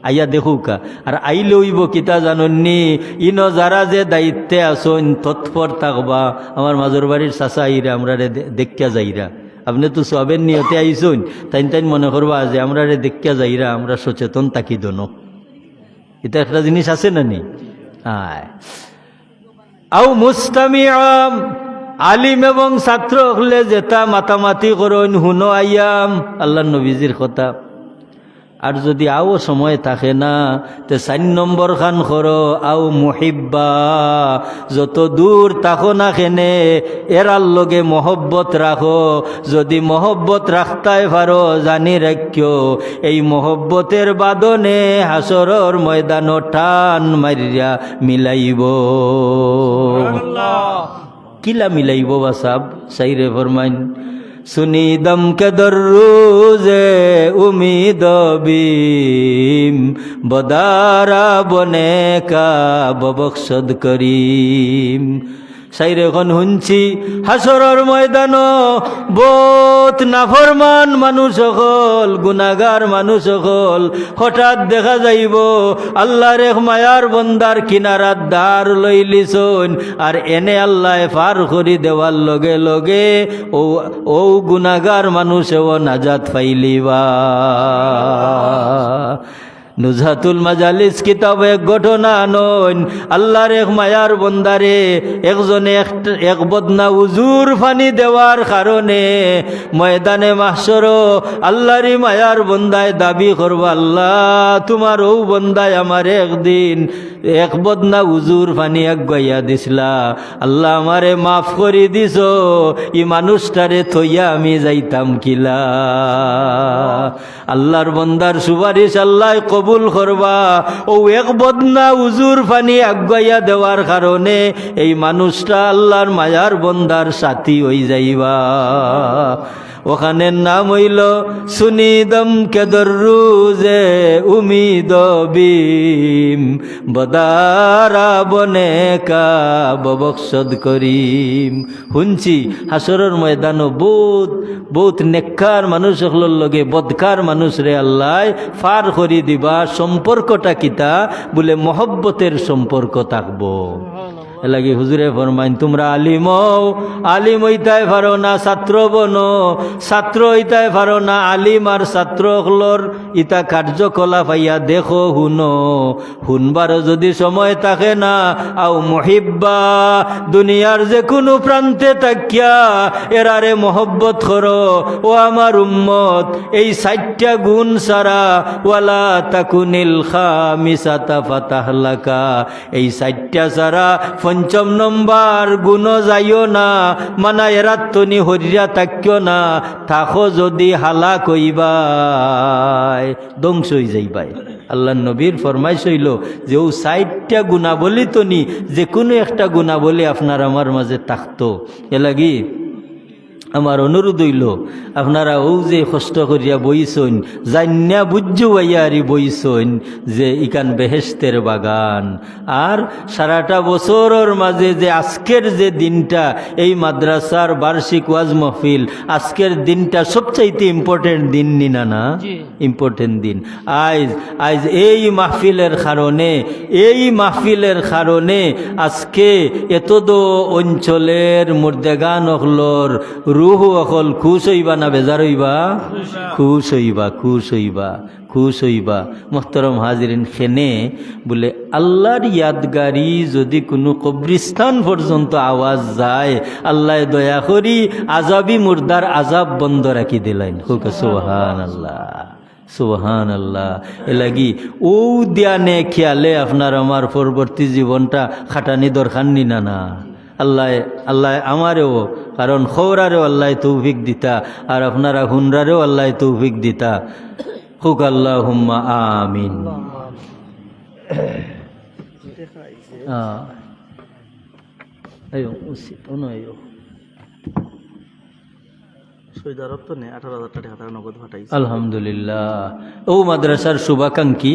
আইয়া দেখুকা। আর আইলে হইব কিতা জাননি, ইনো যারা যে দায়িত্বে আসন তৎপর থাকবা। আমার মাজর বাড়ির চাচা আইরা আমরা দেখিয়া যাইরা, আপনি তো সবের নিয়তে আইসুন, তাই মনে করবা যে আমরা দেখিয়া যাইরা আমরা সচেতন থাকি দোনো। এটা একটা জিনিস আছে না নি? আও মুস্তামিআম, আলিম এবং ছাত্র হলে যেটা মাতামাতি করুন হুনো আইয়াম, আল্লাহ নবীজির কথা। আর যদি আও সময় থাকে না, তে 4 নম্বর খান করো, আও মুহিব্বা, যত দূর থাকো না খেনে এরার লগে মহব্বত রাখো। যদি মহব্বত রাখতাই পারো, জানি রাখিও এই মহব্বতের বাদনে হাসরর ময়দান টান মারিয়া মিলাইব। কিলা মিলাইব বাসাব? সাইরে ফরমাইন सुनी दम के दर्रूज़े उम्मीद बीम, बदारा बने का बबख्शद करीम। সাইরে এখন শুনছি হাসরের ময়দান বহুত নাফরমান মানুষ সকল, গুনাহগার মানুষ সকল হঠাৎ দেখা যাইব আল্লাহর এক মায়ার বন্দার কিনারাত দ্বার লইলিছন। আর এনে আল্লাহ পার করি দেওয়ার লগে লগে ও গুনাহগার মানুষও নাজাত পাইলিবা। নুজহাতুল মাজালিস কিতাব এক ঘটনা নন, আল্লাহর এক মায়ার বন্দারে একজনে এক বদনা উজুর পানি দেওয়ার কারণে ময়দানে মাহশর আল্লাহরই মায়ার বন্দায় দাবি করবা, আল্লাহ তোমার ও বন্দায় আমার একদিন এক বদনা উজুর পানি আগাইয়া দিছিলা, আল্লাহ আমারে মাফ করি দিছ, ই মানুষটারে থইয়া আমি যাইতাম কিলা। আল্লাহর বন্দার সুপারিশ আল্লাহ কবুল করবা। ও এক বদনা উজুর পানি আগাইয়া দেওয়ার কারণে এই মানুষটা আল্লাহর মায়ার বন্দার সাথী হই যাইবা। ওখানের নাম হইল সুনিদম কে দর্রুজে উমিদ বিম, বদারা বনে কা ববখশদ করিম। শুনছি হাসরের ময়দান বহুত বহুত নেককার মানুষ সকলের লগে বদকার মানুষ রে আল্লাহ ফার করি দিবা। সম্পর্কটা কিতা বলে মহব্বতের সম্পর্ক থাকবো। এলাকি হুজুরে ফরমাইন তোমরা আলিম হইতাই পারো না, ছাত্র বনো। ছাত্র হইতাই পারো না, আলিম আর ছাত্র হলর ইতা কার্যকলাপ আইয়া দেখো হুনো। শুনবারও যদি সময় থাকে না, আও মুহিব্বা, দুনিয়ার যে কোনো প্রান্তে তাকিয়া এরারে মহব্বত করো। ও আমার উম্মত, এই 4টা গুণ সারা ওয়ালা তাকুনিল খামিসাতা ফাতাহলাকা, এই 4টা সারা 5ম নম্বর গুণ যাইও না, মানা এরাত্তনি হরিয়া তাকিও না। থাকো যদি হালাক হইবাই, ধ্বংস হয়ে যাইবাই। আল্লাহ নবীর ফরমাইশ হইল যে ও 4টা গুণাবলী তনি যে কোনো একটা গুণাবলী আপনার আমার মাঝে থাকতো। এ লাগি আমার অনুরোধ হইল আপনারা ও যে কষ্ট করিয়া বইছইন জান্যা বুঝ্জু বাইয়ারি বইছইন যে ইকান বেহেশতের বাগান। আর সারাটা বছরের মাঝে যে আজকের যে দিনটা এই মাদ্রাসার বার্ষিক ওয়াজ মাহফিল, আজকের দিনটা সবচাইতে ইম্পর্টেন্ট দিন নিনা না, ইম্পর্টেন্ট দিন। আজ এই মাহফিলের কারণে আজকে এতদো অঞ্চলের মুর্দেগান অখলর রুহ অকল খুশ হইবা না বেজার হইবা? খুশ হইবা। মোহতরম হাজিরিন, খেনে বলে আল্লাহর ইয়াদগারি যদি কোনো কবরিস্তান পর্যন্ত আওয়াজ যায়, আল্লাহ দয়া করি আজাবি মুর্দার আজাব বন্ধ রাখি দিলেন। হুক সুবহান আল্লাহ। এলাগি ও দিয়ানে খেয়ালে আপনার আমার পরবর্তী জীবনটা খাটানি দরকার নিনা না। আল্লাহ আমারেও, কারণ খৌরারেও আল্লাহ তৌফিক দিতা, আর আপনারা হুনরারেও আল্লাহ তৌফিক দিতা। হুক আল্লাহুম্মা আমিন। আলহামদুলিল্লাহ। ও মাদ্রাসার শুভাকাঙ্ক্ষী